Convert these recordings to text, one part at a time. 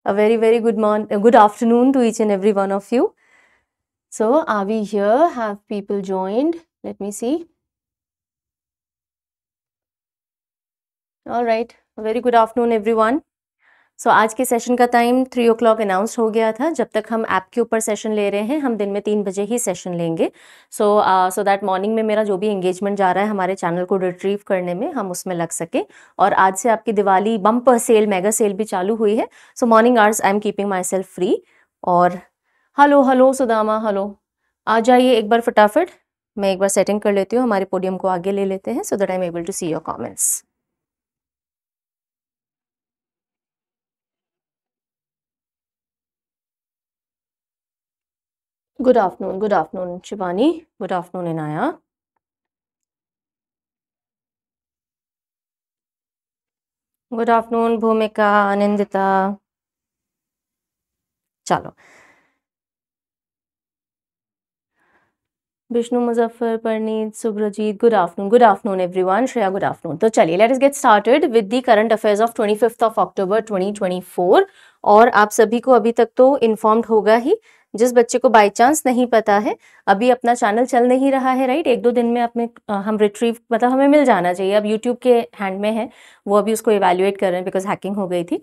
A very good afternoon to each and every one of you. So, are we here? Have people joined? Let me see. All right. A very good afternoon, everyone. So, आज के session का time 3 o'clock announce हो गया था. जब तक हम app के ऊपर सेशन ले रहे हैं, हम दिन में 3 बजे ही सेशन लेंगे. सो दैट मॉर्निंग में मेरा जो भी एंगेजमेंट जा रहा है हमारे चैनल को रिट्रीव करने में, हम उसमें लग सके. और आज से आपकी Diwali bumper cell, mega sale भी चालू हुई है. सो morning hours I am keeping my self free. और हेलो सुदामा, हेलो, आ जाइए एक बार फटाफट. मैं एक बार सेटिंग कर लेती हूँ, हमारे पोडियम को आगे ले लेते हैं so that I am able to see your comments. Good afternoon Shivani, good afternoon Inaya. Good afternoon Bhumika, Anandita. चलो, Vishnu, Muzaffar, Parneet, Subrajit, good afternoon everyone. Shreya, good afternoon. तो चलिए let us get started with the current affairs of 25th of October 2024. और आप सभी को अभी तक तो इन्फॉर्म्ड होगा ही. जिस बच्चे को बाय चांस नहीं पता है, अभी अपना चैनल चल नहीं रहा है, राइट, 1-2 दिन में अपने हम रिट्रीव, मतलब हमें मिल जाना चाहिए. अब यूट्यूब के हैंड में है, वो अभी उसको इवैल्यूएट कर रहे हैं बिकॉज हैकिंग हो गई थी.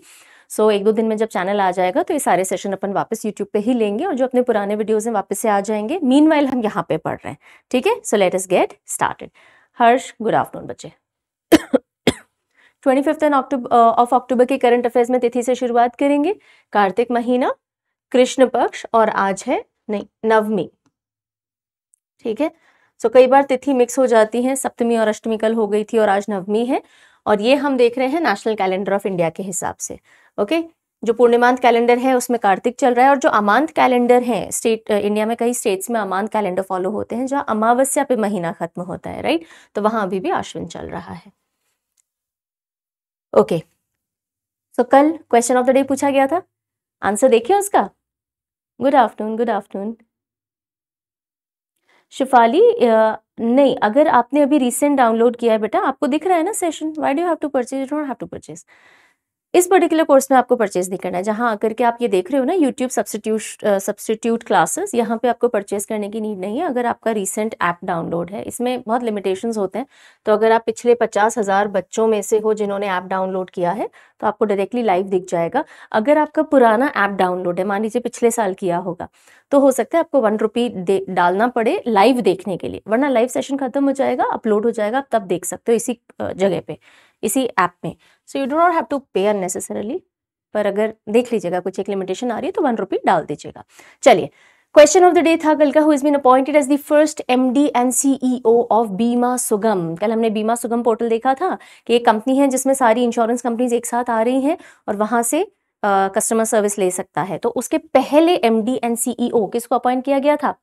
सो 1-2 दिन में जब चैनल आ जाएगा तो ये सारे सेशन अपन वापस यूट्यूब पे ही लेंगे और जो अपने पुराने वीडियोस हैं वापस से आ जाएंगे. मीनवाइल हम यहाँ पे पढ़ रहे हैं, ठीक है. So let us get started. Harsh, good afternoon बच्चे. 25th of October के करंट अफेयर्स में तिथि से शुरुआत करेंगे. कार्तिक महीना, कृष्ण पक्ष, और आज है नवमी, ठीक है. सो कई बार तिथि मिक्स हो जाती हैं, सप्तमी और अष्टमी कल हो गई थी और आज नवमी है. और ये हम देख रहे हैं नेशनल कैलेंडर ऑफ इंडिया के हिसाब से. ओके, जो पूर्णिमांत कैलेंडर है उसमें कार्तिक चल रहा है, और जो अमांत कैलेंडर है, स्टेट इंडिया में कई स्टेट्स में अमांत कैलेंडर फॉलो होते हैं जहाँ अमावस्या पे महीना खत्म होता है, राइट. तो वहां अभी भी आश्विन चल रहा है. ओके, सो कल क्वेश्चन ऑफ द डे पूछा गया था, आंसर देखिए उसका. Good afternoon. शिफाली, नहीं, अगर आपने अभी रिसेंट डाउनलोड किया है बेटा, आपको दिख रहा है ना session. Why do you have to purchase? You don't have to purchase. इस पर्टिकुलर कोर्स में आपको परचेज नहीं करना है. जहां आकर के आप ये देख रहे हो ना यूट्यूब सब्सटीट्यूट क्लासेस, यहाँ पे आपको परचेज करने की नीड नहीं है अगर आपका रिसेंट ऐप डाउनलोड है. इसमें बहुत लिमिटेशंस होते हैं. तो अगर आप पिछले 50,000 बच्चों में से हो जिन्होंने ऐप डाउनलोड किया है तो आपको डायरेक्टली लाइव दिख जाएगा. अगर आपका पुराना ऐप डाउनलोड है, मान लीजिए पिछले साल किया होगा, तो हो सकता है आपको 1 रुपी डालना पड़े लाइव देखने के लिए, वरना लाइव सेशन खत्म हो जाएगा, अपलोड हो जाएगा, तब देख सकते हो इसी जगह पे, इसी ऐप में. So you do not have to pay unnecessarily, पर अगर देख लीजिएगा कुछ एक लिमिटेशन आ रही है तो 1 रुपी डाल दीजिएगा. चलिए, क्वेश्चन ऑफ द डे था कल का, who is been appointed as the first MD and CEO of Bima Sugam. कल हमने बीमा सुगम पोर्टल देखा था कि एक कंपनी है जिसमें सारी इंश्योरेंस कंपनीज एक साथ आ रही हैं और वहां से कस्टमर सर्विस ले सकता है. तो उसके पहले MD एंड CEO किसको अपॉइंट किया गया था?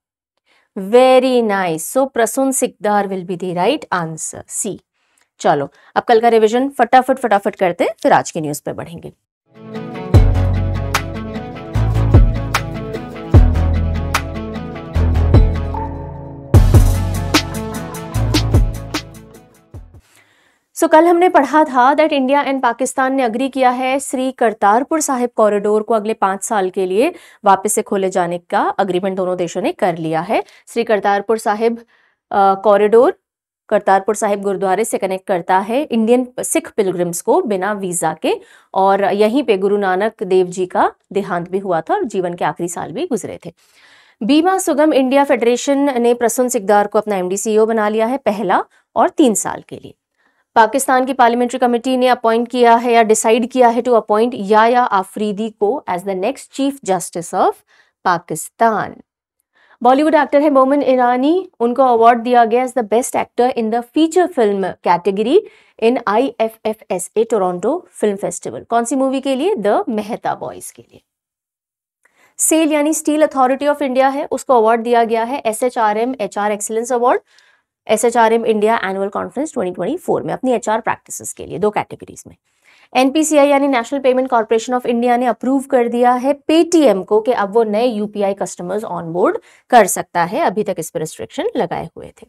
Very nice. So Prasoon Sikdar will be the right answer, C. चलो, अब कल का रिवीजन फटाफट करते हैं, फिर आज की न्यूज पे बढ़ेंगे. सो कल हमने पढ़ा था दैट इंडिया एंड पाकिस्तान ने अग्री किया है श्री करतारपुर साहिब कॉरिडोर को अगले 5 साल के लिए वापस से खोले जाने का अग्रीमेंट दोनों देशों ने कर लिया है. श्री करतारपुर साहिब कॉरिडोर करतारपुर साहिब गुरुद्वारे से कनेक्ट करता है इंडियन सिख पिलग्रिम्स को बिना वीजा के, और यहीं पे गुरु नानक देव जी का देहांत भी हुआ था और जीवन के आखिरी साल भी गुजरे थे. बीमा सुगम इंडिया फेडरेशन ने प्रसून सिकदार को अपना MD CEO बना लिया है, पहला और 3 साल के लिए. पाकिस्तान की पार्लियामेंट्री कमेटी ने अपॉइंट किया है या डिसाइड किया है टू अपॉइंट याया आफरीदी को as the next chief justice of Pakistan. Bollywood actor है मोमिन ईरानी, उनको अवार्ड दिया गया as the best actor in the feature film category in IFFSA Toronto film festival. कौन सी मूवी के लिए? द मेहता बॉयज के लिए. सेल यानी स्टील अथॉरिटी ऑफ इंडिया है, उसको अवार्ड दिया गया है SHRM HR excellence award, SHRM India annual conference 2024 में अपनी HR प्रैक्टिसेस के लिए 2 कैटेगरीज में. NPCI यानी national payment corporation of India ने अप्रूव कर दिया है पेटीएम को कि अब वो नए UPI कस्टमर्स ऑनबोर्ड कर सकता है. अभी तक इस पर रिस्ट्रिक्शन लगाए हुए थे.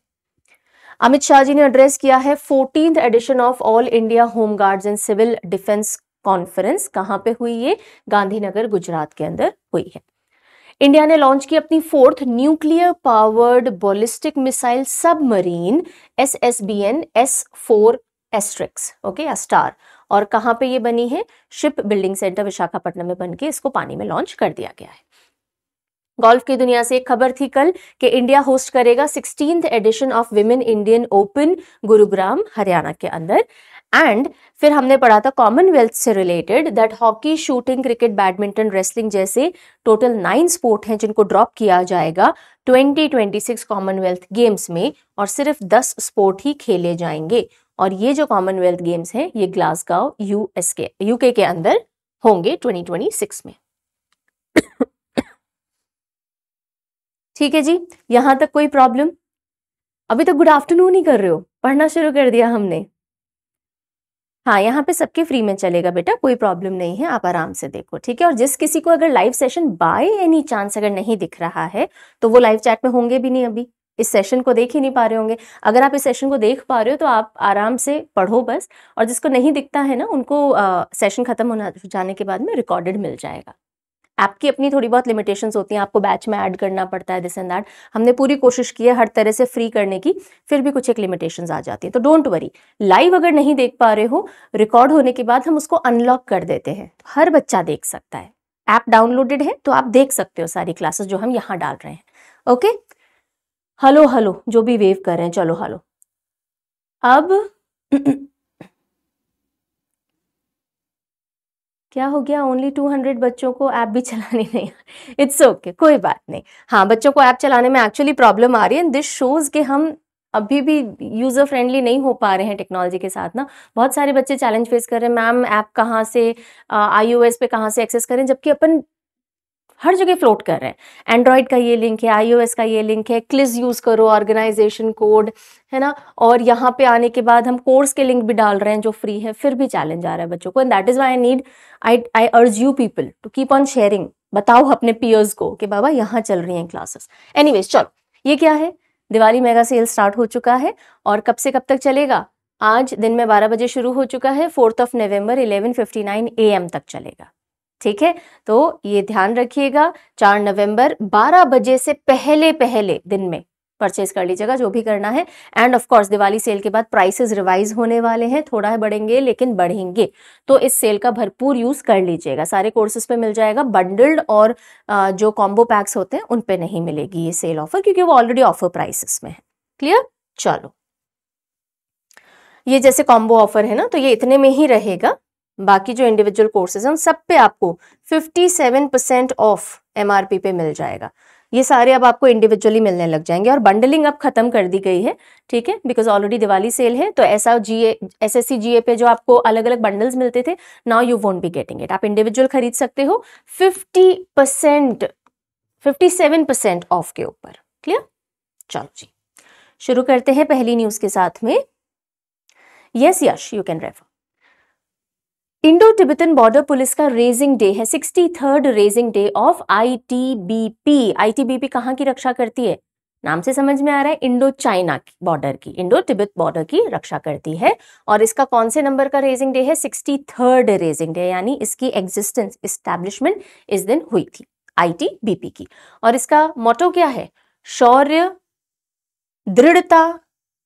अमित शाह जी ने एड्रेस किया है 14th edition of all India home guards and civil defence conference कहाँ पे हुई? ये गांधीनगर गुजरात के अंदर हुई है। इंडिया ने लॉन्च की अपनी 4th nuclear powered ballistic missile submarine SSBN S4 asterisk, okay, या स्टार। और कहाँ पे ये बनी है? शिप बिल्डिंग सेंटर विशाखापट्टनम में बन के इसको पानी में लॉन्च कर दिया गया है। गोल्फ की दुनिया से एक खबर थी कल कि इंडिया होस्ट करेगा 16th edition of women Indian open Gurugram Haryana के अंदर। एंड फिर हमने पढ़ा था कॉमनवेल्थ से related that hockey, shooting, cricket, badminton, wrestling जैसे टोटल 9 स्पोर्ट हैं जिनको ड्रॉप किया जाएगा 2026 कॉमनवेल्थ गेम्स में, और सिर्फ 10 स्पोर्ट ही खेले जाएंगे। और ये जो कॉमनवेल्थ गेम्स हैं ये ग्लासगो यूके के अंदर होंगे 2026 में। ठीक है जी, यहां तक कोई प्रॉब्लम? अभी तक गुड आफ्टरनून ही कर रहे हो, पढ़ना शुरू कर दिया हमने। हाँ, यहाँ पे सबके फ्री में चलेगा बेटा, कोई प्रॉब्लम नहीं है, आप आराम से देखो, ठीक है। और जिस किसी को अगर live session by any chance अगर नहीं दिख रहा है तो वो लाइव चैट में होंगे भी नहीं, अभी इस सेशन को देख ही नहीं पा रहे होंगे। अगर आप इस सेशन को देख पा रहे हो तो आप आराम से पढ़ो बस, और जिसको नहीं दिखता है ना उनको सेशन खत्म होना जाने के बाद में रिकॉर्डेड मिल जाएगा। ऐप की अपनी थोड़ी बहुत लिमिटेशंस होती हैं, आपको बैच में ऐड करना पड़ता है, दिस एंड दैट। हमने पूरी कोशिश की है हर तरह से फ्री करने की, फिर भी कुछ एक लिमिटेशंस आ जाती है, तो डोंट वरी। लाइव अगर नहीं देख पा रहे हो, रिकॉर्ड होने के बाद हम उसको अनलॉक कर देते हैं, हर बच्चा देख सकता है। ऐप डाउनलोडेड है तो आप देख सकते हो सारी क्लासेस जो हम यहाँ डाल रहे हैं, ओके। हेलो हेलो जो भी वेव कर रहे हैं, चलो हेलो। अब क्या हो गया? ओनली 200 बच्चों को ऐप भी चलानी नहीं? इट्स ओके, कोई बात नहीं। हाँ, बच्चों को ऐप चलाने में एक्चुअली प्रॉब्लम आ रही है, दिस शोज कि हम अभी भी यूजर फ्रेंडली नहीं हो पा रहे हैं टेक्नोलॉजी के साथ ना। बहुत सारे बच्चे चैलेंज फेस कर रहे हैं, मैम ऐप कहाँ से iOS पे कहाँ से एक्सेस करें, जबकि अपन हर जगह फ्लोट कर रहे हैं। एंड्रॉइड का ये लिंक है, iOS का ये लिंक है, क्लिज यूज करो, ऑर्गेनाइजेशन कोड है ना, और यहाँ पे आने के बाद हम कोर्स के लिंक भी डाल रहे हैं जो फ्री है, फिर भी चैलेंज आ रहा है बच्चों को। And that is why I urge you people to keep on sharing. बताओ अपने पियर्स को कि बाबा यहाँ चल रही हैं क्लासेस। एनीवेज चलो, ये क्या है? दिवाली मेगा सेल स्टार्ट हो चुका है, और कब से कब तक चलेगा? आज दिन में 12 बजे शुरू हो चुका है, 4 नवंबर 11:59 AM तक चलेगा, ठीक है। तो ये ध्यान रखिएगा, 4 नवंबर 12 बजे से पहले पहले दिन में परचेज कर लीजिएगा जो भी करना है। And of course Diwali sale के बाद प्राइसेस रिवाइज होने वाले हैं, थोड़ा बढ़ेंगे लेकिन बढ़ेंगे, तो इस सेल का भरपूर यूज कर लीजिएगा। सारे कोर्सेज पे मिल जाएगा, बंडल्ड और जो कॉम्बो पैक्स होते हैं उन पे नहीं मिलेगी ये सेल ऑफर, क्योंकि वो ऑलरेडी ऑफर प्राइसेस में है। क्लियर? चलो, ये जैसे कॉम्बो ऑफर है ना, तो ये इतने में ही रहेगा। बाकी जो इंडिविजुअल कोर्सेज हैं उन सब पे आपको 57% ऑफ MRP पे मिल जाएगा। ये सारे अब आपको इंडिविजुअली मिलने लग जाएंगे, और बंडलिंग अब खत्म कर दी गई है, ठीक है, बिकॉज ऑलरेडी दिवाली सेल है। तो ऐसा SSC GA पे जो आपको अलग अलग बंडल्स मिलते थे, now you won't be getting it, आप इंडिविजुअल खरीद सकते हो 57% ऑफ के ऊपर। क्लियर? चलो जी, शुरू करते हैं पहली न्यूज के साथ में। Yes Yash, you can refer. Indo Tibetan border police का रेजिंग डे है, 63rd raising day of ITBP। ITBP कहाँ की रक्षा करती है? नाम से समझ में आ रहा है, इंडो चाइना बॉर्डर की, इंडो तिब्बत बॉर्डर की रक्षा करती है। और इसका कौन से नंबर का रेजिंग डे है? 63rd रेजिंग डे, यानी इसकी एग्जिस्टेंस, एस्टैब्लिशमेंट इस दिन हुई थी ITBP की। और इसका मोटो क्या है? शौर्य, दृढ़ता,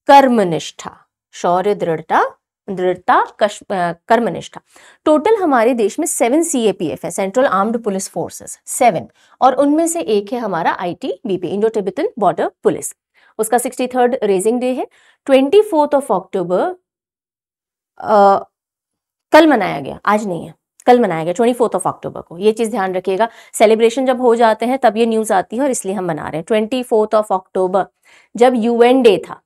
कर्मनिष्ठा। शौर्य, दृढ़ता, कर्मनिष्ठा। टोटल हमारे देश में 7 CAPF है, सेंट्रल आर्म्ड पुलिस फोर्सेस 7, और उनमें से एक है हमारा ITBP, Indo Tibetan border police. उसका 63rd रेजिंग डे है। 24 अक्टूबर कल मनाया गया, आज नहीं है, कल मनाया गया 24 अक्टूबर को। ये चीज ध्यान रखिएगा, सेलिब्रेशन जब हो जाते हैं तब ये न्यूज आती है, और इसलिए हम मना रहे हैं। 24 अक्टूबर जब UN डे था,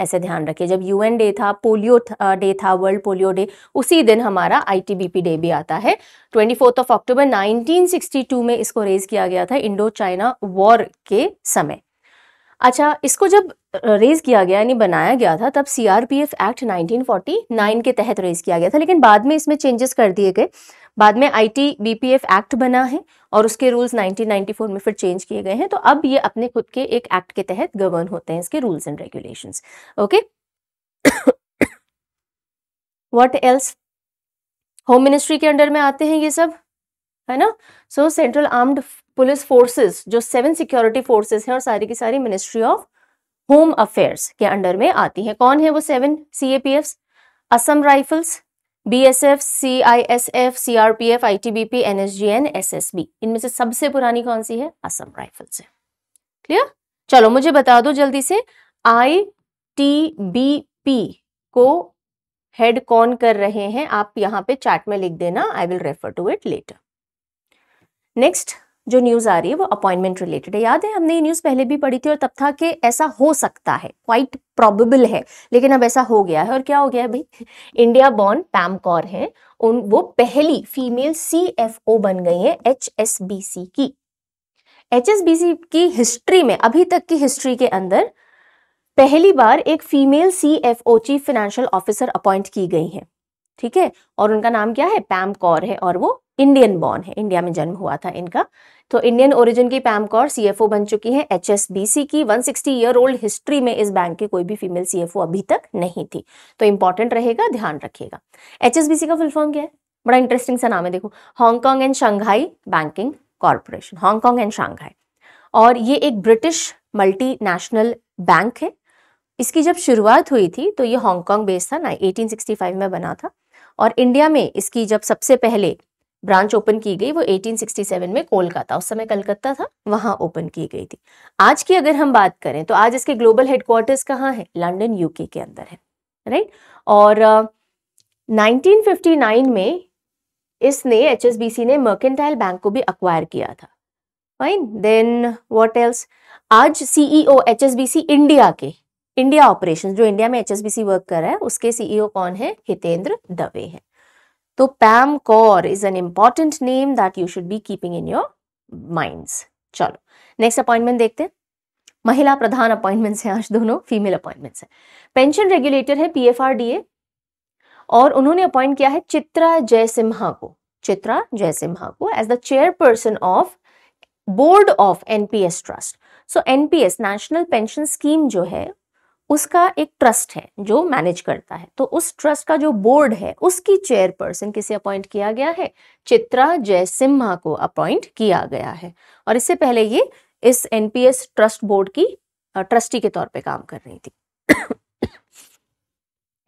ऐसे ध्यान रखिए, जब UN डे था, पोलियो डे था, वर्ल्ड पोलियो डे, उसी दिन हमारा ITBP डे भी आता है। 24 अक्टूबर 1962 में इसको रेज किया गया था, इंडो चाइना वॉर के समय। अच्छा, इसको जब रेज किया गया यानी बनाया गया था, तब CRPF एक्ट 1949 के तहत रेज किया गया था, लेकिन बाद में इसमें चेंजेस कर दिए गए। बाद में ITBPF एक्ट बना है, और उसके रूल्स 1994 में फिर चेंज किए गए हैं। तो अब ये अपने खुद के एक एक्ट के तहत गवर्न होते हैं, इसके rules and regulations. Okay, what else? Home ministry के अंडर में आते हैं ये सब, है ना। सो सेंट्रल आर्म्ड पुलिस फोर्सेस जो 7 सिक्योरिटी फोर्सेस हैं और सारी की सारी मिनिस्ट्री ऑफ होम अफेयर्स के अंडर में आती हैं। कौन है वो 7 CAPFs? Assam rifles, BSF, CISF, CRPF, ITBP, NSGN, SSB। इनमें से सबसे पुरानी कौन सी है? असम राइफल्स है। क्लियर? चलो मुझे बता दो जल्दी से, ITBP को हेड कौन कर रहे हैं? आप यहां पे चैट में लिख देना, I will refer to it later. Next जो न्यूज आ रही है वो अपॉइंटमेंट रिलेटेड है। याद है हमने ये न्यूज पहले भी पढ़ी थी और तब था कि ऐसा हो सकता है, क्वाइट प्रोबेबल है, लेकिन अब ऐसा हो गया है। और क्या हो गया है भाई? इंडिया बॉर्न पैम कौर है, वो पहली फीमेल CFO बन गई है HSBC की। HSBC की हिस्ट्री में, अभी तक की हिस्ट्री के अंदर पहली बार एक female CFO, chief financial officer appoint की गई है। ठीक है, और उनका नाम क्या है? पैम कौर है, और वो इंडियन बॉर्न है, इंडिया में जन्म हुआ था इनका। तो इंडियन ओरिजिन की पैम कौर CFO बन चुकी है HSBC की। 160 ईयर ओल्ड हिस्ट्री में इस बैंक की कोई भी फीमेल CFO अभी तक नहीं थी। तो इंपॉर्टेंट रहेगा, ध्यान रखिएगा। HSBC का फुल फॉर्म क्या है? बड़ा इंटरेस्टिंग सा नाम है, देखो, Hong Kong and Shanghai banking corporation, Hong Kong and Shanghai. और ये एक ब्रिटिश मल्टीनेशनल बैंक है। इसकी जब शुरुआत हुई थी तो ये हांगकांग बेस्ड था, 1865 में बना था। और इंडिया में इसकी जब सबसे पहले ब्रांच ओपन की गई वो 1867 में कोलकाता, उस समय कलकत्ता था, वहां ओपन की गई थी। आज की अगर हम बात करें तो आज इसके ग्लोबल हेडक्वार्टर्स कहाँ है? लंदन UK के अंदर है, राइट। और 1959 में इसने HSBC ने मर्केंटाइल बैंक को भी अक्वायर किया था। Fine, then what else? आज CEO HSBC इंडिया के, इंडिया ऑपरेशन जो इंडिया में HSBC वर्क कर रहा है, उसके CEO कौन है? हितेंद्र दवे है। तो Pam Kaur is an important name that you should be keeping in your minds. चलो नेक्स्ट अपॉइंटमेंट देखते हैं। महिला प्रधान अपॉइंटमेंट्स हैं आज, दोनों फीमेल अपॉइंटमेंट्स हैं। पेंशन रेगुलेटर है PFRDA, और उन्होंने अपॉइंट किया है चित्रा जयसिम्हा को, चित्रा जयसिम्हा को as the chairperson of board of NPS trust. So NPS national pension scheme जो है उसका एक ट्रस्ट है जो मैनेज करता है। तो उस ट्रस्ट का जो बोर्ड है उसकी चेयरपर्सन किसे अपॉइंट किया गया है? चित्रा जयसिम्हा को अपॉइंट किया गया है। और इससे पहले ये इस NPS ट्रस्ट बोर्ड की ट्रस्टी के तौर पे काम कर रही थी।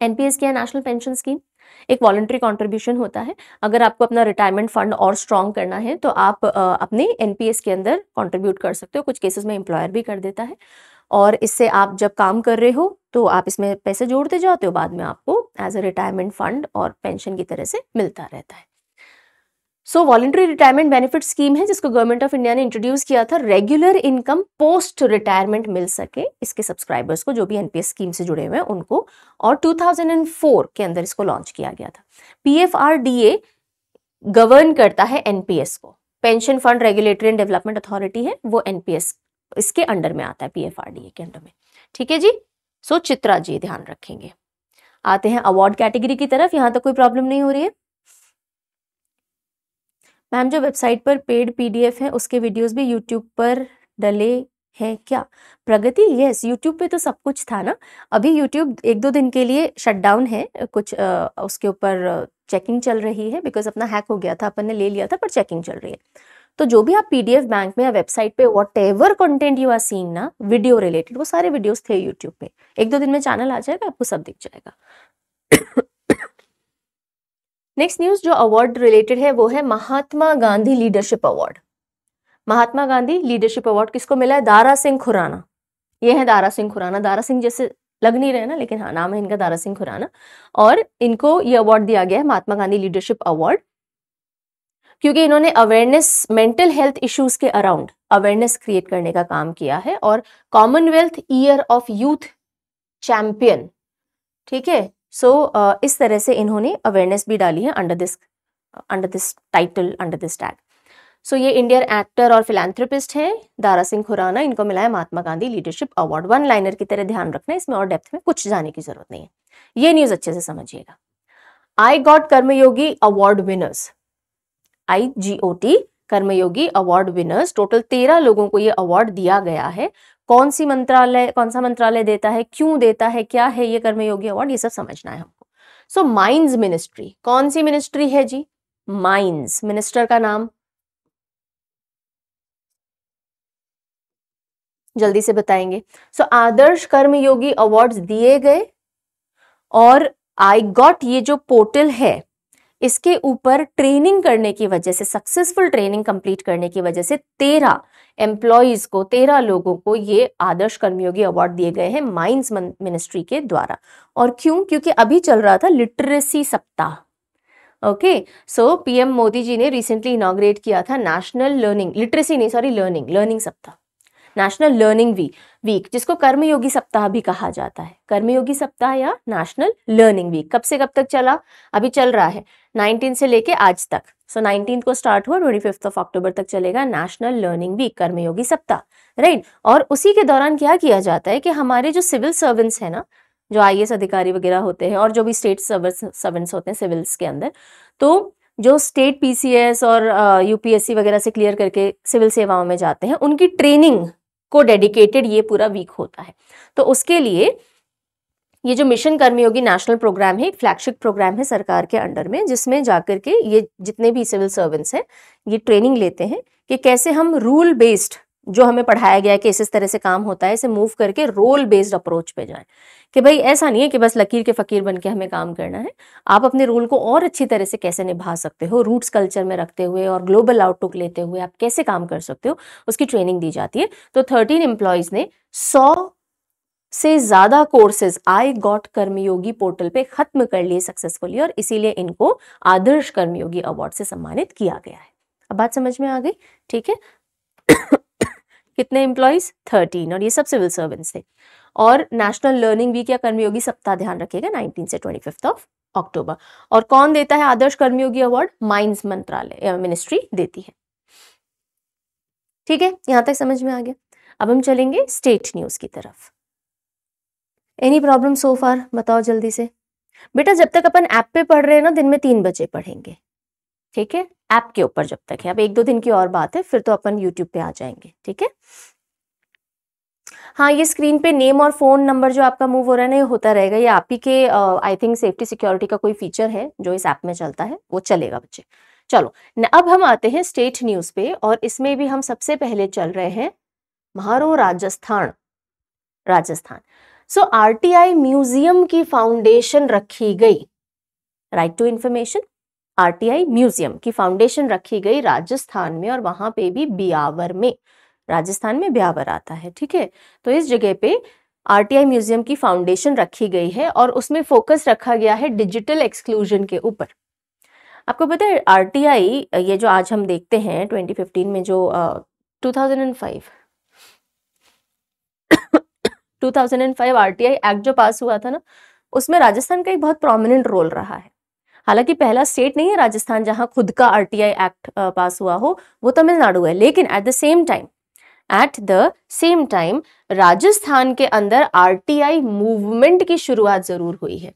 NPS क्या है? नेशनल पेंशन स्कीम, एक वॉलंटरी कंट्रीब्यूशन होता है। अगर आपको अपना रिटायरमेंट फंड और स्ट्रॉन्ग करना है तो आप अपने NPS के अंदर कंट्रीब्यूट कर सकते हो। कुछ केसेस में एम्प्लॉयर भी कर देता है, और इससे आप जब काम कर रहे हो तो आप इसमें पैसे जोड़ते जाते हो, बाद में आपको एज अ रिटायरमेंट फंड और पेंशन की तरह से मिलता रहता है। सो वॉलंटरी रिटायरमेंट बेनिफिट स्कीम है जिसको गवर्नमेंट ऑफ इंडिया ने इंट्रोड्यूस किया था, रेगुलर इनकम पोस्ट रिटायरमेंट मिल सके इसके सब्सक्राइबर्स को जो भी NPS स्कीम से जुड़े हुए हैं उनको। और 2004 के अंदर इसको लॉन्च किया गया था। PFRDA गवर्न करता है NPS को, pension fund regulatory and development authority है वो, NPS इसके अंडर में आता है, PFRDA के अंडर में। ठीक है जी। सो चित्रा जी ध्यान रखेंगे। आते हैं अवार्ड कैटेगरी की तरफ, यहां तक कोई प्रॉब्लम नहीं हो रही है? मैम जो वेबसाइट पर पेड PDF है उसके वीडियोस भी यूट्यूब पर डले हैं क्या? प्रगति, यस, यूट्यूब पे तो सब कुछ था ना। अभी यूट्यूब 1-2 दिन के लिए शट डाउन है, कुछ उसके ऊपर चेकिंग चल रही है, बिकॉज अपना हैक हो गया था, अपन ने ले लिया था, पर चेकिंग चल रही है। तो जो भी आप PDF बैंक में या वेबसाइट पे whatever content you are seeing ना, वीडियो रिलेटेड, वो सारे वीडियोस थे यूट्यूब पे। 1-2 दिन में चैनल आ जाएगा, आपको सब दिख जाएगा। नेक्स्ट न्यूज जो अवार्ड रिलेटेड है वो है Mahatma Gandhi leadership award. Mahatma Gandhi leadership award किसको मिला है? दारा सिंह खुराना। ये है दारा सिंह खुराना, दारा सिंह जैसे लग नहीं रहे ना, लेकिन हाँ नाम है इनका दारा सिंह खुराना। और इनको ये अवार्ड दिया गया है महात्मा गांधी लीडरशिप अवार्ड क्योंकि इन्होंने अवेयरनेस, मेंटल हेल्थ इश्यूज के अराउंड अवेयरनेस क्रिएट करने का काम किया है। और Commonwealth year of youth champion, ठीक है। सो इस तरह से इन्होंने अवेयरनेस भी डाली है under this title, under this tag. So ये इंडियन एक्टर और फिलैंथ्रोपिस्ट हैं दारा सिंह खुराना, इनको मिला है Mahatma Gandhi leadership award. 1 liner की तरह ध्यान रखना, इसमें और डेप्थ में कुछ जाने की जरूरत नहीं है, ये न्यूज अच्छे से समझिएगा। I got Karmayogi award winners, IGOT Karmayogi award winners, total 13 लोगों को ये अवार्ड दिया गया है। कौन सा मंत्रालय देता है, क्यों देता है, क्या है ये कर्मयोगी अवार्ड, ये सब समझना है हमको। सो माइंस मिनिस्ट्री, कौन सी मिनिस्ट्री है जी? माइंस। मिनिस्टर का नाम जल्दी से बताएंगे। सो आदर्श कर्मयोगी अवार्ड्स दिए गए और आई गॉट ये जो पोर्टल है इसके ऊपर ट्रेनिंग करने की वजह से, सक्सेसफुल ट्रेनिंग कंप्लीट करने की वजह से 13 एम्प्लॉइज को, 13 लोगों को ये आदर्श कर्मयोगी अवार्ड दिए गए हैं माइंस मिनिस्ट्री के द्वारा। और क्यों? क्योंकि अभी चल रहा था लिटरेसी सप्ताह। ओके, सो पीएम मोदी जी ने रिसेंटली इनॉग्रेट किया था नेशनल लर्निंग, लिटरेसी नहीं सॉरी, लर्निंग सप्ताह, नेशनल लर्निंग वीक, जिसको कर्मयोगी सप्ताह भी कहा जाता है। कर्मयोगी सप्ताह या नेशनल लर्निंग वीक कब से कब तक चला? अभी चल रहा है 19 से लेके आज तक। सो 19 को स्टार्ट हुआ, 25 अक्टूबर तक चलेगा नेशनल लर्निंग वीक, कर्मयोगी सप्ताह, राइट। और उसी के दौरान क्या किया जाता है कि हमारे जो सिविल सर्वेंट्स है ना, जो आईएएस अधिकारी वगैरह होते हैं और जो भी स्टेट सर्वेंट्स होते हैं सिविल्स के अंदर, तो जो स्टेट पीसीएस और यूपीएससी वगैरह से क्लियर करके सिविल सेवाओं में जाते हैं, उनकी ट्रेनिंग को डेडिकेटेड ये पूरा वीक होता है। तो उसके लिए ये जो मिशन कर्मयोगी नेशनल प्रोग्राम है, एक फ्लैगशिप प्रोग्राम है सरकार के अंडर में, जिसमें जाकर के ये जितने भी सिविल सर्वेंट्स हैं ये ट्रेनिंग लेते हैं कि कैसे हम रूल बेस्ड, जो हमें पढ़ाया गया है कि इस तरह से काम होता है, इसे मूव करके रोल बेस्ड अप्रोच पे जाएं। कि भाई ऐसा नहीं है कि बस लकीर के फकीर बन के हमें काम करना है, आप अपने रोल को और अच्छी तरह से कैसे निभा सकते हो, रूट्स कल्चर में रखते हुए और ग्लोबल आउटलुक लेते हुए आप कैसे काम कर सकते हो, उसकी ट्रेनिंग दी जाती है। तो 13 एम्प्लॉइज ने 100 से ज्यादा courses I got Karmayogi portal पे खत्म कर लिए सक्सेसफुली, और इसीलिए इनको आदर्श कर्मयोगी अवार्ड से सम्मानित किया गया है। अब बात समझ में आ गई? ठीक है। कितने एम्प्लॉइज? 13, और ये सब सिविल सर्वेंट्स थे। और नेशनल लर्निंग वीक या कर्मयोगी सप्ताह ध्यान रखिएगा 19 से 25 अक्टूबर। और कौन देता है आदर्श कर्मयोगी अवार्ड? माइंस मंत्रालय मिनिस्ट्री देती है। ठीक है, यहां तक समझ में आ गया। अब हम चलेंगे स्टेट न्यूज की तरफ। एनी प्रॉब्लम सो फार? बताओ जल्दी से। बेटा जब तक अपन ऐप पे पढ़ रहे हैं ना, दिन में 3 बजे पढ़ेंगे, ठीक है, ऐप के ऊपर जब तक है। अब 1-2 दिन की और बात है, फिर तो अपन यूट्यूब पे आ जाएंगे, ठीक है। हाँ, ये स्क्रीन पे नेम और फोन नंबर जो आपका मूव हो रहा है ना, ये होता रहेगा। ये आप ही के आई थिंक सेफ्टी सिक्योरिटी का कोई फीचर है जो इस ऐप में चलता है, वो चलेगा बच्चे। चलो अब हम आते हैं स्टेट न्यूज पे, और इसमें भी हम सबसे पहले चल रहे हैं म्हारो राजस्थान। सो आरटीआई म्यूजियम की फाउंडेशन रखी गई, right to information, RTI museum की फाउंडेशन रखी गई राजस्थान में, और वहां पे भी ब्यावर में, राजस्थान में ब्यावर आता है, ठीक है। तो इस जगह पे आरटीआई म्यूजियम की फाउंडेशन रखी गई है, और उसमें फोकस रखा गया है डिजिटल एक्सक्लूजन के ऊपर। आपको पता है आरटीआई, ये जो आज हम देखते हैं 2015 में जो 2005 आरटीआई एक्ट जो पास हुआ था ना, उसमें राजस्थान का एक बहुत प्रोमिनेंट रोल रहा है। हालांकि पहला स्टेट नहीं है राजस्थान जहां खुद का आरटीआई एक्ट पास हुआ हो, वो तमिलनाडु है, लेकिन at the same time Rajasthan के अंदर आरटीआई मूवमेंट की शुरुआत जरूर हुई है,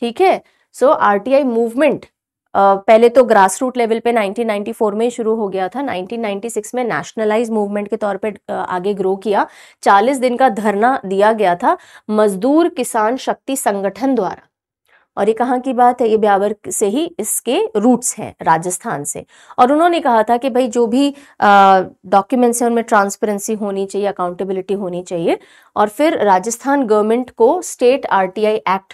ठीक है। सो आरटीआई मूवमेंट पहले तो ग्रास रूट लेवल पे 1994 में शुरू हो गया था, 1996 में नेशनलाइज मूवमेंट के तौर पे आगे ग्रो किया। 40 दिन का धरना दिया गया था मजदूर किसान शक्ति संगठन द्वारा, और ये कहाँ की बात है? ये ब्यावर से ही इसके रूट्स हैं, राजस्थान से। और उन्होंने कहा था कि भाई जो भी डॉक्यूमेंट्स हैं उनमें ट्रांसपेरेंसी होनी चाहिए, अकाउंटेबिलिटी होनी चाहिए, और फिर राजस्थान गवर्नमेंट को स्टेट आरटीआई एक्ट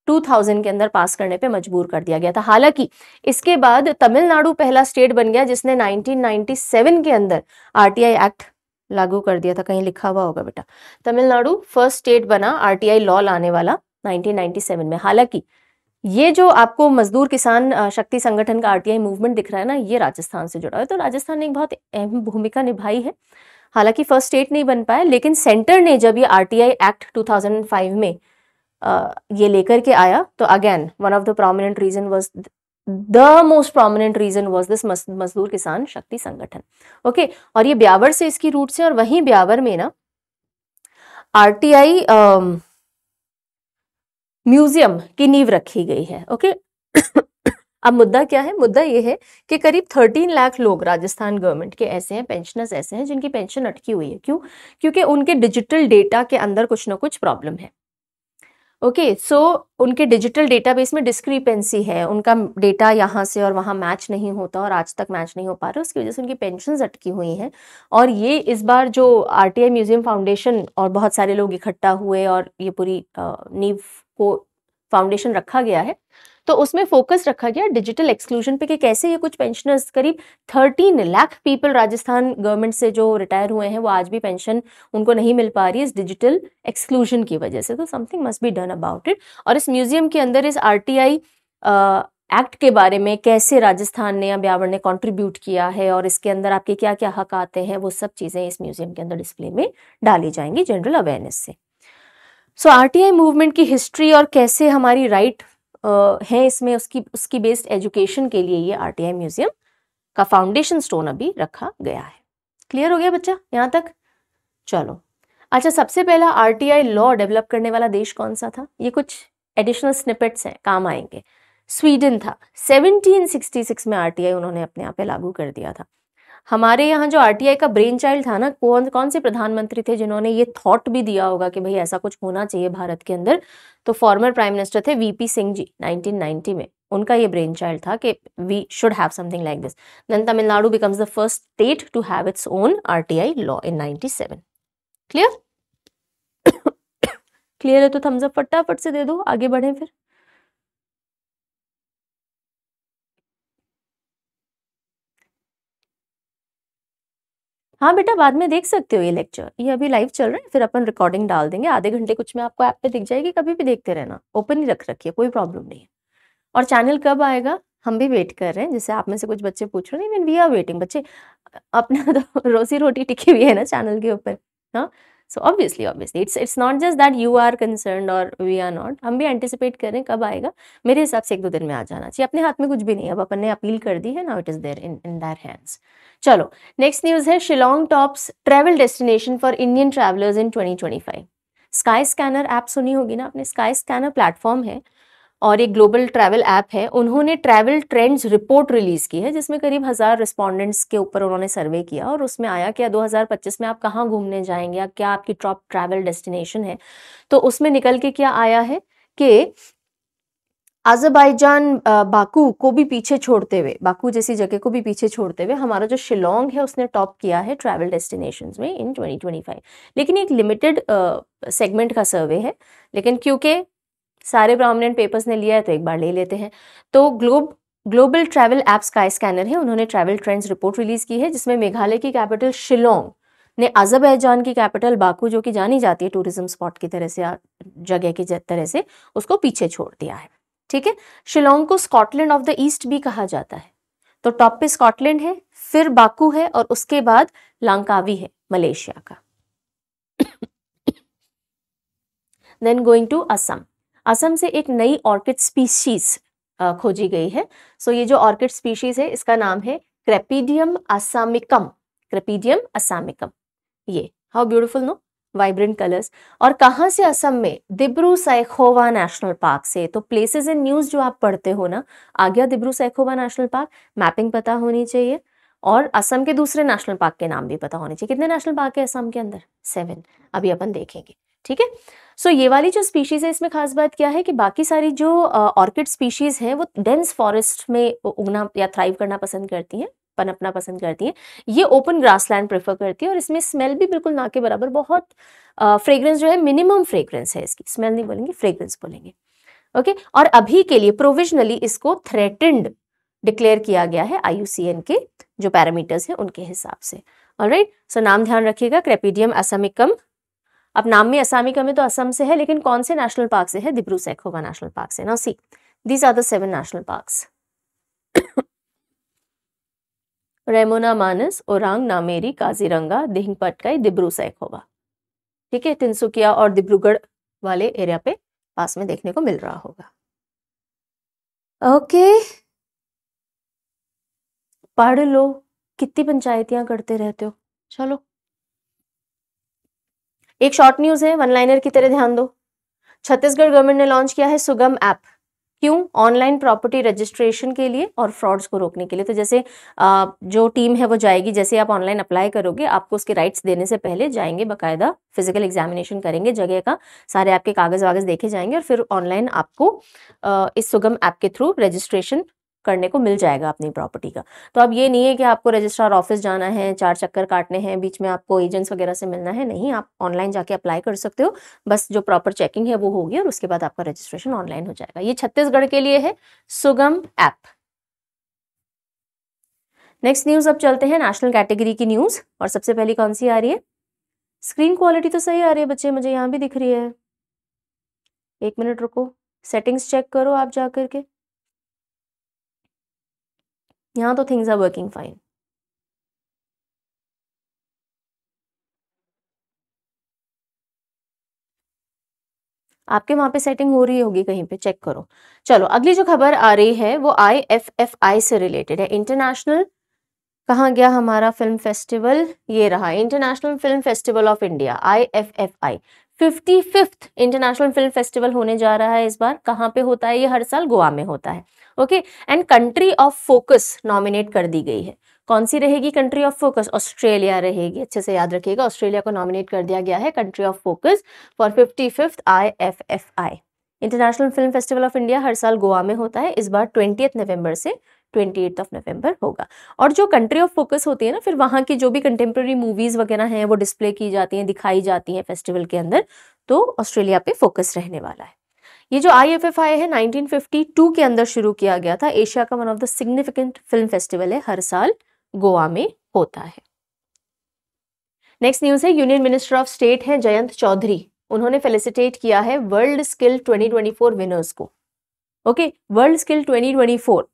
2000 के अंदर पास करने पे मजबूर कर दिया गया था। हालांकि इसके बाद तमिलनाडु पहला स्टेट बन गया जिसने 1997 के अंदर आरटीआई एक्ट लागू कर दिया था। कहीं लिखा हुआ होगा बेटा, तमिलनाडु फर्स्ट स्टेट बना आरटीआई लॉ लाने वाला 1997 में। हालांकि ये जो आपको मजदूर किसान शक्ति संगठन का आरटीआई मूवमेंट दिख रहा है ना, ये राजस्थान से जुड़ा है, तो राजस्थान ने एक बहुत अहम भूमिका निभाई है। हालांकि फर्स्ट स्टेट नहीं बन पाया, लेकिन सेंटर ने जब ये आरटीआई एक्ट 2005 में ये लेकर के आया, तो again one of the prominent reason was, the most prominent reason was this Mazdoor Kisan शक्ति संगठन, ओके। और ये ब्यावर से इसकी रूट्स है, और वहीं ब्यावर में ना आरटीआई म्यूजियम की नींव रखी गई है, ओके। अब मुद्दा क्या है? मुद्दा ये है कि करीब 13 लाख लोग राजस्थान गवर्नमेंट के ऐसे हैं, पेंशनर्स ऐसे हैं जिनकी पेंशन अटकी हुई है। क्यों? क्योंकि उनके डिजिटल डेटा के अंदर कुछ ना कुछ प्रॉब्लम है। ओके सो उनके डिजिटल डेटाबेस में डिस्क्रिपेंसी है, उनका डेटा यहाँ से और वहाँ मैच नहीं होता और आज तक मैच नहीं हो पा रहा, उसकी वजह से उनकी पेंशन्स अटकी हुई हैं। और ये इस बार जो आरटीआई म्यूजियम फाउंडेशन और बहुत सारे लोग इकट्ठा हुए और ये पूरी नींव को फाउंडेशन रखा गया है, तो उसमें फोकस रखा गया डिजिटल एक्सक्लूजन पे कि कैसे ये कुछ पेंशनर्स, करीब 13 लाख पीपल राजस्थान गवर्नमेंट से जो रिटायर हुए हैं वो आज भी पेंशन उनको नहीं मिल पा रही है इस डिजिटल एक्सक्लूजन की वजह से। तो something must be done about it. और इस म्यूजियम के अंदर इस आरटीआई एक्ट के बारे में कैसे राजस्थान ने या ब्यावर ने कंट्रीब्यूट किया है और इसके अंदर आपके क्या क्या हक आते हैं, वो सब चीजें इस म्यूजियम के अंदर डिस्प्ले में डाली जाएंगी जनरल अवेयरनेस से। सो आरटीआई मूवमेंट की हिस्ट्री और कैसे हमारी राइट है इसमें, उसकी बेस्ड एजुकेशन के लिए ये आरटीआई म्यूजियम का फाउंडेशन स्टोन अभी रखा गया है। क्लियर हो गया बच्चा यहाँ तक? चलो अच्छा, सबसे पहला आरटीआई लॉ डेवलप करने वाला देश कौन सा था? ये कुछ एडिशनल स्निपेट्स हैं, काम आएंगे। स्वीडन था। 1766 में आरटीआई उन्होंने अपने यहाँ पे लागू कर दिया था। हमारे यहाँ जो आरटीआई का ब्रेन चाइल्ड था ना, कौन से प्रधानमंत्री थे जिन्होंने ये थॉट भी दिया होगा कि भाई ऐसा कुछ होना चाहिए भारत के अंदर? तो फॉर्मर प्राइम मिनिस्टर थे वीपी सिंह जी, 1990 में उनका ये ब्रेन चाइल्ड था कि we should have something like this. Then Tamil Nadu becomes the first state to have its own RTI law in 97। Clear? Clear है तो थम्स अप फटाफट से दे दो, आगे बढ़े फिर। हाँ बेटा, बाद में देख सकते हो ये लेक्चर, ये अभी लाइव चल रहा है, फिर अपन रिकॉर्डिंग डाल देंगे आधे घंटे कुछ में, आपको ऐप पे दिख जाएगी, कभी भी देखते रहना, ओपन ही रख रखिए, कोई प्रॉब्लम नहीं है। और चैनल कब आएगा हम भी वेट कर रहे हैं, जैसे आप में से कुछ बच्चे पूछ रहे हैं, वी आर वेटिंग बच्चे, अपना तो रोजी रोटी टिकी हुई है ना चैनल के ऊपर। हाँ, so obviously it's not just that you are concerned और वी आर नॉट, हम भी एंटिसिपेट कर रहे हैं कब आएगा। मेरे हिसाब से 1-2 दिन में आ जाना चाहिए, अपने हाथ में कुछ भी नहीं है, अब अपन ने अपील कर दी है, now it is there in their hands. चलो नेक्स्ट न्यूज है, Shillong tops travel destination for Indian travellers in 2025। Skyscanner app सुनी होगी ना आपने, स्काई स्कैनर प्लेटफॉर्म है और एक ग्लोबल ट्रैवल ऐप है। उन्होंने ट्रैवल ट्रेंड्स रिपोर्ट रिलीज की है जिसमें करीब 1000 रिस्पोंडेंट्स के ऊपर उन्होंने सर्वे किया और उसमें आया कि 2025 में आप कहाँ घूमने जाएंगे या क्या आपकी टॉप ट्रैवल डेस्टिनेशन है। तो उसमें निकल के क्या आया है कि अज़रबैजान बाकू को भी पीछे छोड़ते हुए, बाकू जैसी जगह को भी पीछे छोड़ते हुए हमारा जो शिलोंग है उसने टॉप किया है ट्रैवल डेस्टिनेशंस में इन 2025। लेकिन एक लिमिटेड सेगमेंट का सर्वे है, लेकिन क्योंकि सारे प्रोमिनेंट पेपर्स ने लिया है तो एक बार ले लेते हैं। तो global travel app sky scanner है, उन्होंने ट्रैवल ट्रेंड्स रिपोर्ट रिलीज की है जिसमें मेघालय की कैपिटल शिलोंग ने अज़रबैजान की कैपिटल बाकू, जो कि जानी जाती है टूरिज्म स्पॉट की तरह से, जगह की तरह से, उसको पीछे छोड़ दिया है। ठीक है, शिलोंग को स्कॉटलैंड ऑफ द ईस्ट भी कहा जाता है। तो टॉप पे स्कॉटलैंड है, फिर बाकू है और उसके बाद लांकावी है मलेशिया का। Then going to Assam. Assam से एक नई ऑर्किड स्पीशीज खोजी गई है। सो ये जो ऑर्किड स्पीशीज है इसका नाम है क्रेपिडियम असामिकम। क्रेपिडियम असामिकम, ये how beautiful no, vibrant colours. और कहाँ से असम में? दिब्रू सैखोवा नेशनल पार्क से। तो प्लेसेस इन न्यूज जो आप पढ़ते हो ना, आ गया Dibru Saikhowa national park, mapping पता होनी चाहिए और असम के दूसरे नेशनल पार्क के नाम भी पता होने चाहिए। कितने नेशनल पार्क है असम के अंदर? 7, अभी अपन देखेंगे। ठीक है, सो ये वाली जो स्पीशीज है इसमें खास बात क्या है कि बाकी सारी जो ऑर्किड स्पीशीज हैं वो डेंस फॉरेस्ट में उगना या थ्राइव करना पसंद करती हैं, पनपना पसंद करती हैं। ये ओपन ग्रासलैंड प्रेफर करती है और इसमें स्मेल भी बिल्कुल ना के बराबर, बहुत फ्रेग्रेंस जो है मिनिमम फ्रेग्रेंस है इसकी, स्मेल नहीं बोलेंगे, फ्रेग्रेंस बोलेंगे। ओके, और अभी के लिए प्रोविजनली इसको थ्रेटेंड डिक्लेयर किया गया है IUCN के जो पैरामीटर्स हैं उनके हिसाब से। ऑलराइट, सो नाम ध्यान रखिएगा, क्रेपिडियम असामिकम। अब नाम में असामिकम है तो असम से है, लेकिन कौन से नेशनल पार्क से है? दिब्रू सैखोवा नेशनल पार्क से। Now see, these are the 7 national parks. Raimona Manas, Orang, Nameri, Kaziranga, Dehing Patkai, Dibru Saikhowa. ठीक है, तिनसुकिया और डिब्रूगढ़ वाले एरिया पे पास में देखने को मिल रहा होगा। ओके, पढ़ लो, कितनी पंचायतियां करते रहते हो। चलो, एक शॉर्ट न्यूज है, वन लाइनर की तरह ध्यान दो। छत्तीसगढ़ गवर्नमेंट ने लॉन्च किया है सुगम ऐप। क्यों? ऑनलाइन प्रॉपर्टी रजिस्ट्रेशन के लिए और फ्रॉड्स को रोकने के लिए। तो जैसे जो टीम है वो जाएगी, जैसे आप ऑनलाइन अप्लाई करोगे आपको उसके राइट्स देने से पहले जाएंगे, बाकायदा फिजिकल एग्जामिनेशन करेंगे जगह का, सारे आपके कागज वागज देखे जाएंगे और फिर ऑनलाइन आपको इस सुगम ऐप के थ्रू रजिस्ट्रेशन करने को मिल जाएगा अपनी प्रॉपर्टी का। तो अब ये नहीं है कि आपको रजिस्ट्रार ऑफिस जाना है, 4 चक्कर काटने हैं, बीच में आपको एजेंट्स वगैरह से मिलना है, नहीं, आप ऑनलाइन जाके अप्लाई कर सकते हो। बस जो प्रॉपर चेकिंग है वो होगी और उसके बाद आपका रजिस्ट्रेशन ऑनलाइन हो जाएगा। ये छत्तीसगढ़ के लिए है सुगम ऐप। नेक्स्ट न्यूज अब चलते हैं नेशनल कैटेगरी की न्यूज, और सबसे पहली कौन सी आ रही है? स्क्रीन क्वालिटी तो सही आ रही है बच्चे, मुझे यहाँ भी दिख रही है। 1 मिनट रुको, सेटिंग्स चेक करो आप जाकर के। यहाँ तो थिंग्स आर वर्किंग फाइन। आपके वहां पे सेटिंग हो रही होगी कहीं पे, चेक करो। चलो अगली जो खबर आ रही है वो IFFI से रिलेटेड है। इंटरनेशनल, कहाँ गया हमारा फिल्म फेस्टिवल? ये रहा, international film festival of India, IFFI 55th international film festival होने जा रहा है इस बार। कहाँ पे होता है? ये हर साल गोवा में होता है। Okay, and country of focus nominate कर दी गई है। कौन सी रहेगी कंट्री ऑफ फोकस? ऑस्ट्रेलिया रहेगी, अच्छे से याद रखिएगा, ऑस्ट्रेलिया को नॉमिनेट कर दिया गया है country of focus for 55th IFFI international film festival of India. हर साल गोवा में होता है, इस बार 20 नवंबर से 28 नवंबर होगा। और जो कंट्री ऑफ फोकस होती है ना, फिर वहां की जो भी कंटेम्प्रेरी मूवीज वगैरह हैं वो डिस्प्ले की जाती हैं, दिखाई जाती हैं फेस्टिवल के अंदर, तो ऑस्ट्रेलिया पे फोकस रहने वाला है। ये जो IFFI है 1952 के अंदर शुरू किया गया था। एशिया का one of the significant film festival है, हर साल गोवा में होता है। नेक्स्ट न्यूज है, यूनियन मिनिस्टर ऑफ स्टेट है जयंत चौधरी, उन्होंने फेलिसिटेट किया है वर्ल्ड स्किल 2024 विनर्स को। Okay, world skill 2024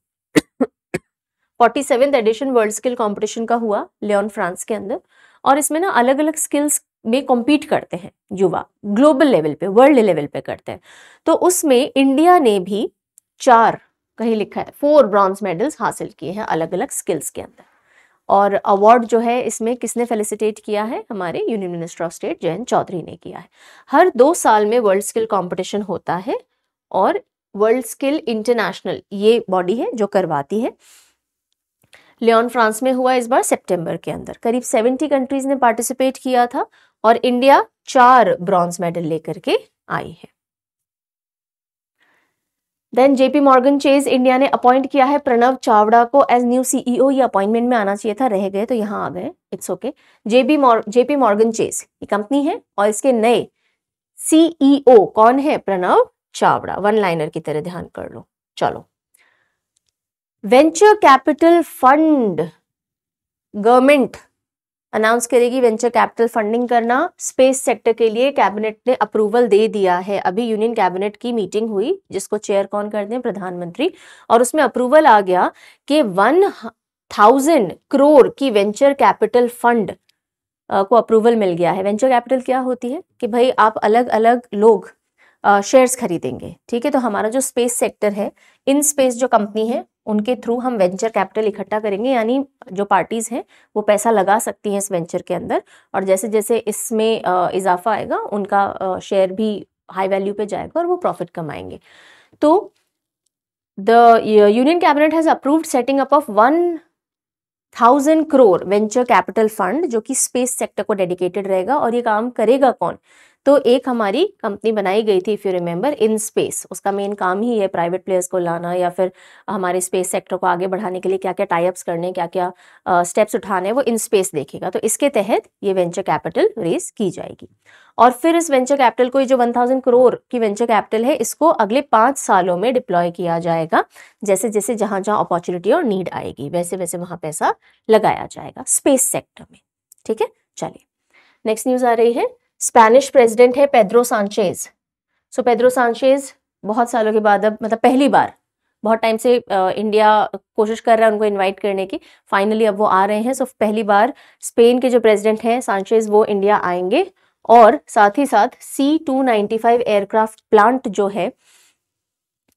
47th edition world skill competition का हुआ लियोन फ्रांस के अंदर, और इसमें ना अलग अलग स्किल्स में कॉम्पीट करते हैं युवा, ग्लोबल लेवल पे, वर्ल्ड लेवल पे करते हैं। तो उसमें इंडिया ने भी 4, कहीं लिखा है 4 ब्रॉन्ज मेडल्स हासिल किए हैं अलग अलग स्किल्स के अंदर। और अवार्ड जो है इसमें किसने फेलिसिटेट किया है? हमारे union minister of state Jayant Chaudhary ने किया है। हर 2 साल में वर्ल्ड स्किल कंपटीशन होता है, और वर्ल्ड स्किल इंटरनेशनल ये बॉडी है जो करवाती है। लियोन फ्रांस में हुआ इस बार सितंबर के अंदर। करीब 70 कंट्रीज ने पार्टिसिपेट किया था और इंडिया 4 ब्रॉन्ज मेडल लेकर के आई है। Then JP Morgan Chase India ने अपॉइंट किया है प्रणव चावड़ा को एज न्यू CEO। ये अपॉइंटमेंट में आना चाहिए था, रह गए तो यहाँ आ गए, it's okay. JP Morgan chase ये कंपनी है और इसके नए CEO कौन है? प्रणव चावड़ा। वन लाइनर की तरह ध्यान कर लो। चलो, venture capital fund, government announce करेगी वेंचर कैपिटल फंडिंग करना स्पेस सेक्टर के लिए। कैबिनेट ने अप्रूवल दे दिया है। अभी यूनियन कैबिनेट की मीटिंग हुई जिसको चेयर कौन करते हैं? प्रधानमंत्री, और उसमें अप्रूवल आ गया कि 1000 करोड़ की वेंचर कैपिटल फंड को अप्रूवल मिल गया है। वेंचर कैपिटल क्या होती है कि भाई आप अलग अलग लोग शेयर्स खरीदेंगे, ठीक है। तो हमारा जो स्पेस सेक्टर है, इन स्पेस जो कंपनी है उनके थ्रू हम वेंचर कैपिटल इकट्ठा करेंगे, यानी जो पार्टीज हैं वो पैसा लगा सकती हैं इस वेंचर के अंदर, और जैसे जैसे इसमें इजाफा आएगा उनका शेयर भी हाई वैल्यू पे जाएगा और वो प्रॉफिट कमाएंगे। तो the union cabinet has approved setting up of 1000 crore venture capital fund जो कि स्पेस सेक्टर को डेडिकेटेड रहेगा। और ये काम करेगा कौन? तो एक हमारी कंपनी बनाई गई थी, if you remember, in space. उसका मेन काम ही है प्राइवेट प्लेयर्स को लाना या फिर हमारे स्पेस सेक्टर को आगे बढ़ाने के लिए क्या क्या टाई अप्स करने, क्या क्या स्टेप्स उठाने हैं, वो इन स्पेस देखेगा। तो इसके तहत ये वेंचर कैपिटल रेज की जाएगी। और फिर इस वेंचर कैपिटल को, जो 1000 करोड़ की वेंचर कैपिटल है, इसको अगले 5 सालों में डिप्लॉय किया जाएगा। जैसे जैसे जहां जहां अपॉर्चुनिटी और नीड आएगी वैसे वैसे वहां पैसा लगाया जाएगा स्पेस सेक्टर में, ठीक है। चलिए, नेक्स्ट न्यूज आ रही है। स्पेनिश प्रेसिडेंट है पेड्रो सांचेज। सो पेड्रो सांचेज बहुत सालों के बाद, अब मतलब पहली बार, बहुत टाइम से इंडिया कोशिश कर रहा है उनको इनवाइट करने की, फाइनली अब वो आ रहे हैं। सो पहली बार स्पेन के जो प्रेसिडेंट हैं सांचेज, वो इंडिया आएंगे, और साथ ही साथ C-295 एयरक्राफ्ट प्लांट जो है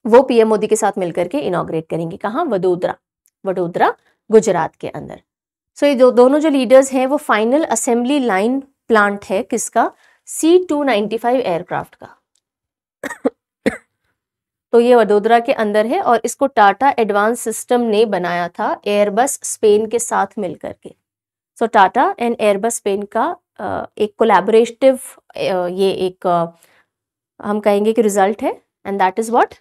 वो PM मोदी के साथ मिलकर के इनॉग्रेट करेंगे। कहाँ? वडोदरा गुजरात के अंदर। सो ये दोनों जो लीडर्स हैं वो फाइनल असेंबली लाइन प्लांट है किसका? C-295 एयरक्राफ्ट का। तो ये वडोदरा के अंदर है और इसको टाटा एडवांस सिस्टम ने बनाया था एयरबस स्पेन के साथ मिलकर के। सो टाटा एंड एयरबस स्पेन का एक कोलैबोरेटिव ये एक हम कहेंगे कि रिजल्ट है, and that is what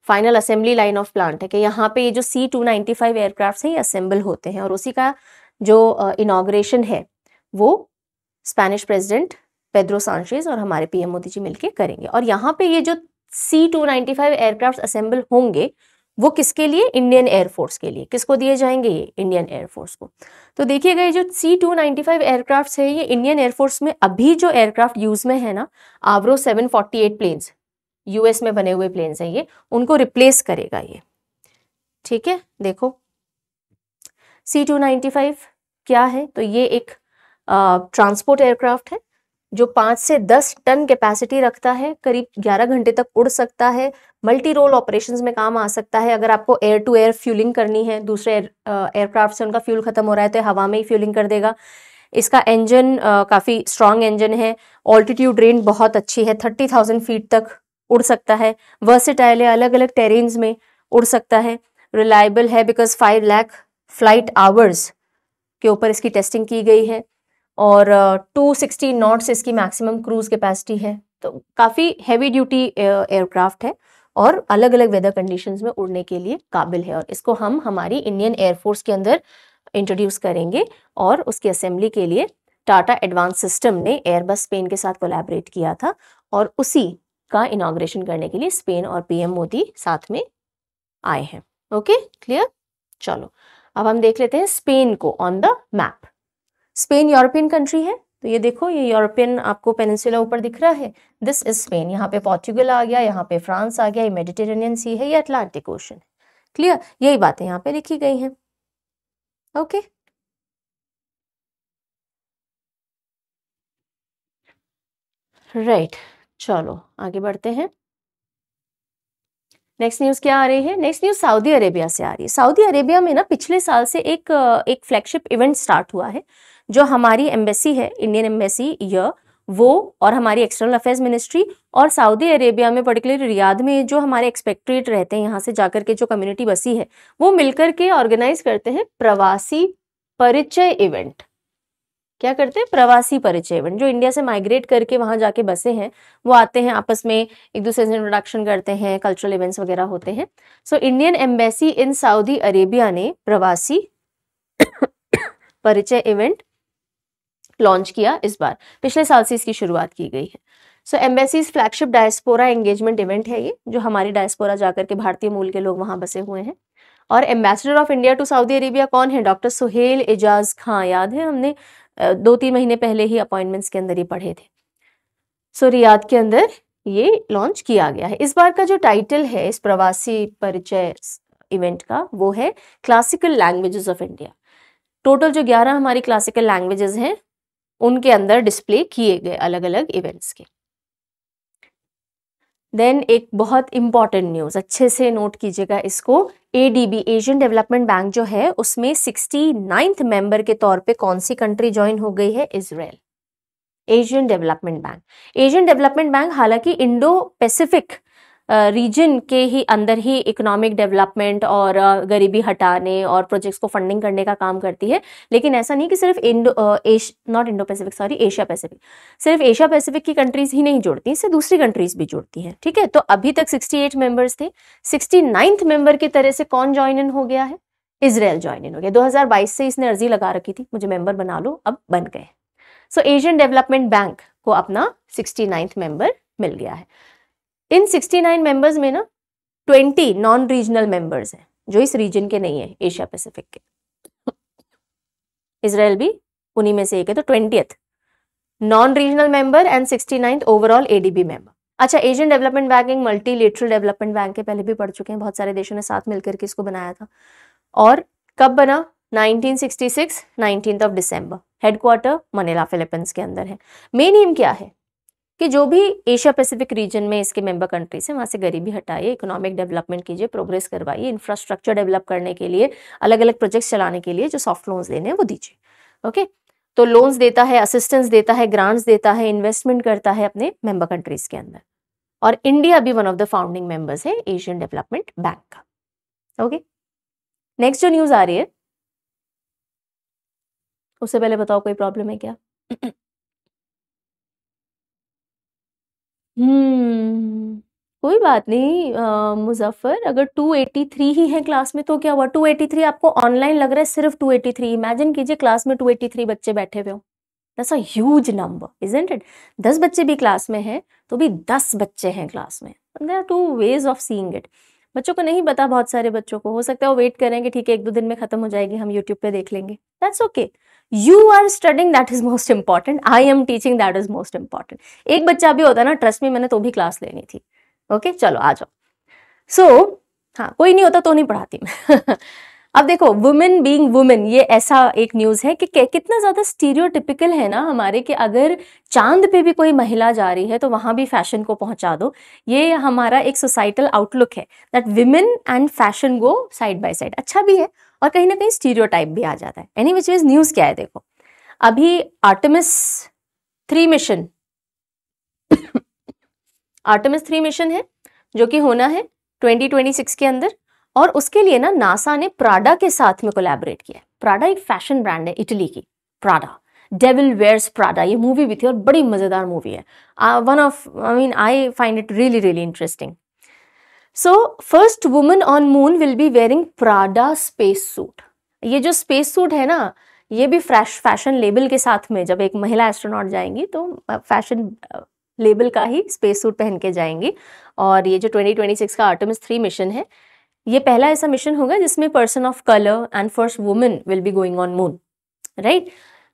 final assembly line of plant है कि यहाँ पे ये जो C-295 एयरक्राफ्ट हैं ये असेंबल होते हैं और उसी का जो इनॉग्रेशन है वो स्पेनिश प्रेसिडेंट पेड्रो सांचेज और हमारे पीएम मोदी जी मिलके करेंगे। और यहाँ पे ये जो C-295 एयरक्राफ्ट असेंबल होंगे वो किसके लिए? इंडियन एयरफोर्स के लिए। किसको दिए जाएंगे? ये इंडियन एयरफोर्स को। तो देखिएगा ये जो C-295 एयरक्राफ्ट है ये इंडियन एयरफोर्स में अभी जो एयरक्राफ्ट यूज में है ना, आवरो 748 प्लेन्स, यूएस में बने हुए प्लेन्स हैं ये, उनको रिप्लेस करेगा ये। ठीक है, देखो C-295 क्या है? तो ये एक ट्रांसपोर्ट एयरक्राफ्ट है जो 5 से 10 टन कैपेसिटी रखता है, करीब 11 घंटे तक उड़ सकता है, मल्टी रोल ऑपरेशंस में काम आ सकता है। अगर आपको एयर टू एयर फ्यूलिंग करनी है, दूसरे एयरक्राफ्ट से उनका फ्यूल खत्म हो रहा है तो हवा में ही फ्यूलिंग कर देगा। इसका इंजन काफ़ी स्ट्रॉन्ग इंजन है, ऑल्टीट्यूड रेंज बहुत अच्छी है, 30,000 फीट तक उड़ सकता है, वर्सेटाइल है, अलग अलग टेरेन्स में उड़ सकता है, रिलायबल है बिकॉज 5 लाख फ्लाइट आवर्स के ऊपर इसकी टेस्टिंग की गई है और 260 नॉट्स इसकी मैक्सिमम क्रूज कैपेसिटी है। तो काफ़ी हैवी ड्यूटी एयरक्राफ्ट है और अलग अलग वेदर कंडीशंस में उड़ने के लिए काबिल है और इसको हम हमारी इंडियन एयरफोर्स के अंदर इंट्रोड्यूस करेंगे और उसकी असेंबली के लिए टाटा एडवांस सिस्टम ने एयरबस स्पेन के साथ कोलैबोरेट किया था और उसी का इनॉग्रेशन करने के लिए स्पेन और पीएम मोदी साथ में आए हैं। Okay, clear? चलो अब हम देख लेते हैं स्पेन को on the map. Spain European country है, तो ये देखो ये यूरोपियन आपको पेनिनसुला ऊपर दिख रहा है, दिस इज स्पेन। यहाँ पे पोर्चुगल आ गया, यहाँ पे फ्रांस आ गया, ये मेडिटेरेनियन सी है, ये अटलांटिक ओशन है। क्लियर? यही बातें यहाँ पे लिखी गई हैं। ओके, राइट, चलो आगे बढ़ते हैं। नेक्स्ट न्यूज क्या आ रही है? नेक्स्ट न्यूज सऊदी अरेबिया से आ रही है। सऊदी अरेबिया में ना पिछले साल से एक फ्लैगशिप इवेंट स्टार्ट हुआ है जो हमारी एम्बेसी है, इंडियन एम्बेसी वो और हमारी एक्सटर्नल अफेयर्स मिनिस्ट्री और सऊदी अरेबिया में पर्टिकुलर रियाद में जो हमारे एक्सपेक्ट्रेट रहते हैं, यहाँ से जाकर के जो कम्युनिटी बसी है, वो मिलकर के ऑर्गेनाइज करते हैं प्रवासी परिचय इवेंट। क्या करते हैं? प्रवासी परिचय इवेंट। जो इंडिया से माइग्रेट करके वहां जाके बसे हैं वो आते हैं, आपस में एक दूसरे से इंट्रोडक्शन करते हैं, कल्चरल इवेंट्स वगैरह होते हैं। So Indian embassy in Saudi Arabia ने प्रवासी परिचय इवेंट लॉन्च किया इस बार। पिछले साल से इसकी शुरुआत की गई है। So embassy's flagship diaspora engagement event है ये, जो हमारी डायस्पोरा जाकर के भारतीय मूल के लोग वहां बसे हुए हैं। और ambassador of India to Saudi Arabia कौन है? डॉक्टर सुहेल एजाज खां। याद है, हमने 2-3 महीने पहले ही अपॉइंटमेंट्स के अंदर ही पढ़े थे। सो रियाद के अंदर ये लॉन्च किया गया है। इस बार का जो टाइटल है इस प्रवासी परिचय इवेंट का वो है classical languages of India. Total जो 11 हमारी क्लासिकल लैंग्वेजेस हैं उनके अंदर डिस्प्ले किए गए अलग अलग इवेंट्स के। देन एक बहुत इंपॉर्टेंट न्यूज, अच्छे से नोट कीजिएगा इसको। ADB एशियन डेवलपमेंट बैंक जो है उसमें 69th मेंबर के तौर पे कौन सी कंट्री ज्वाइन हो गई है? Israel. Asian development bank. Asian development bank हालांकि इंडो पैसिफिक रीजन के ही अंदर ही इकोनॉमिक डेवलपमेंट और गरीबी हटाने और प्रोजेक्ट्स को फंडिंग करने का काम करती है, लेकिन ऐसा नहीं कि सिर्फ एशिया पैसिफिक, सिर्फ एशिया पैसिफिक की कंट्रीज ही नहीं जुड़ती, इससे दूसरी कंट्रीज भी जुड़ती हैं। ठीक है, तो अभी तक 68 मेंबर्स थे, 69th मेंबर की तरह से कौन ज्वाइन इन हो गया है? इजराइल ज्वाइन इन हो गया। 2022 से इसने अर्जी लगा रखी थी मुझे मेंबर बना लो, अब बन गए। सो एशियन डेवलपमेंट बैंक को अपना 69th मेंबर मिल गया है। इन 69 मेंबर्स में ना 20 नॉन रीजनल मेंबर्स हैं जो इस रीजन के नहीं है, एशिया पैसिफिक के। इजराइल भी उन्हीं में से एक है, तो 20th non regional member and 69th overall ADB member. अच्छा, एशियन डेवलपमेंट बैंक एक मल्टीलेटरल डेवलपमेंट बैंक है, पहले भी पढ़ चुके हैं, बहुत सारे देशों ने साथ मिलकर के इसको बनाया था। और कब बना? 1966, 19th of December. Headquarter Manila Philippines के अंदर है। मेन एम क्या है कि जो भी एशिया पैसिफिक रीजन में इसके मेंबर कंट्रीज हैं वहाँ से गरीबी हटाइए, इकोनॉमिक डेवलपमेंट कीजिए, प्रोग्रेस करवाइए, इंफ्रास्ट्रक्चर डेवलप करने के लिए, अलग अलग प्रोजेक्ट्स चलाने के लिए जो सॉफ्ट लोन्स देने हैं वो दीजिए। ओके, तो लोन्स देता है, असिस्टेंस देता है, ग्रांट्स देता है, इन्वेस्टमेंट करता है अपने मेंबर कंट्रीज के अंदर। और इंडिया भी one of the founding members है एशियन डेवलपमेंट बैंक का। ओके, नेक्स्ट जो न्यूज आ रही है उससे पहले बताओ कोई प्रॉब्लम है क्या? कोई बात नहीं मुजफ्फर, अगर 283 ही है क्लास में तो क्या हुआ? 283 आपको ऑनलाइन लग रहा है सिर्फ 283? इमेजिन कीजिए क्लास में 283 बच्चे बैठे हुए हो। That's a huge number, isn't it? 10 बच्चे भी क्लास में हैं तो भी 10 बच्चे हैं क्लास में। There are two ways of seeing it. बच्चों को नहीं पता, बहुत सारे बच्चों को हो सकता है वो वेट करें कि ठीक है 1-2 दिन में खत्म हो जाएगी, हम यूट्यूब पे देख लेंगे। That's okay, you are studying, that is most important. I am teaching, that is most important. एक बच्चा भी होता ना, ट्रस्ट में, मैंने तो भी क्लास लेनी थी। ओके चलो आ जाओ। हाँ, कोई नहीं होता तो नहीं पढ़ाती मैं। अब देखो, वुमेन बीइंग वुमेन, ये ऐसा एक न्यूज है कि कितना ज्यादा स्टीरियोटिपिकल है ना हमारे, कि अगर चांद पे भी कोई महिला जा रही है तो वहां भी फैशन को पहुंचा दो। ये हमारा एक सोसाइटल आउटलुक है that women and fashion go side by side. अच्छा भी है और कहीं ना कहीं स्टीरियोटाइप भी आ जाता है। एनी विच इज, न्यूज क्या है देखो, अभी आर्टेमिस 3 मिशन आर्टेमिस 3 मिशन है जो कि होना है 2026 के अंदर, और उसके लिए ना नासा ने प्राडा के साथ में कोलैबोरेट किया है। प्राडा एक फैशन ब्रांड है इटली की, प्राडा, डेविल वेयर्स प्राडा, ये मूवी भी थी और बड़ी मजेदार मूवी है। One of, I find it really really interesting. So first woman on moon will be wearing Prada space suit. ये जो स्पेस सूट है ना, ये भी फैशन लेबल के साथ में, जब एक महिला एस्ट्रोनॉट जाएंगी तो फैशन लेबल का ही स्पेस सूट पहन के जाएंगी। और ये जो 2026 का आर्टेमिस 3 मिशन है, ये पहला ऐसा मिशन होगा जिसमें person of colour and first women will be going on moon, right?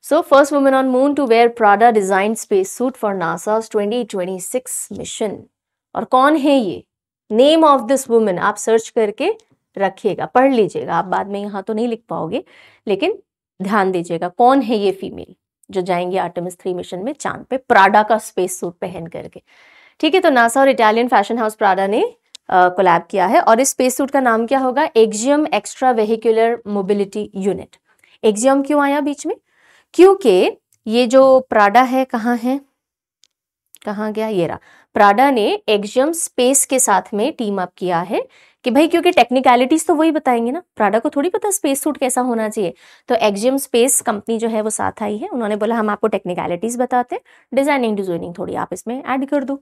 So first women on moon to wear Prada design space suit for NASA's 2026 mission. और कौन है ये? नेम ऑफ दिस वुमेन आप search करके रखिएगा, पढ़ लीजिएगा। आप बाद में यहाँ तो नहीं लिख पाओगे, लेकिन ध्यान दीजिएगा कौन है ये फीमेल जो जाएंगे आर्टेमिस 3 मिशन में चांद पे प्राडा का स्पेस सूट पहन करके। ठीक है, तो नासा और इटालियन फैशन हाउस प्राडा ने कोलैब किया है, और इस स्पेस सूट का नाम क्या होगा? Axiom extra vehicular mobility unit. Axiom क्यों आया बीच में? क्योंकि ये जो प्राडा है, कहाँ है, कहाँ गया, ये रहा। प्राडा ने एक्सियम स्पेस के साथ में टीम अप किया है कि भाई, क्योंकि टेक्निकलिटीज तो वही बताएंगे ना, प्राडा को थोड़ी पता स्पेस सूट कैसा होना चाहिए। तो एक्सियम स्पेस कंपनी जो है वो साथ आई है, उन्होंने बोला हम आपको टेक्निकलिटीज बताते हैं, डिजाइनिंग डिजाइनिंग थोड़ी आप इसमें ऐड कर दो।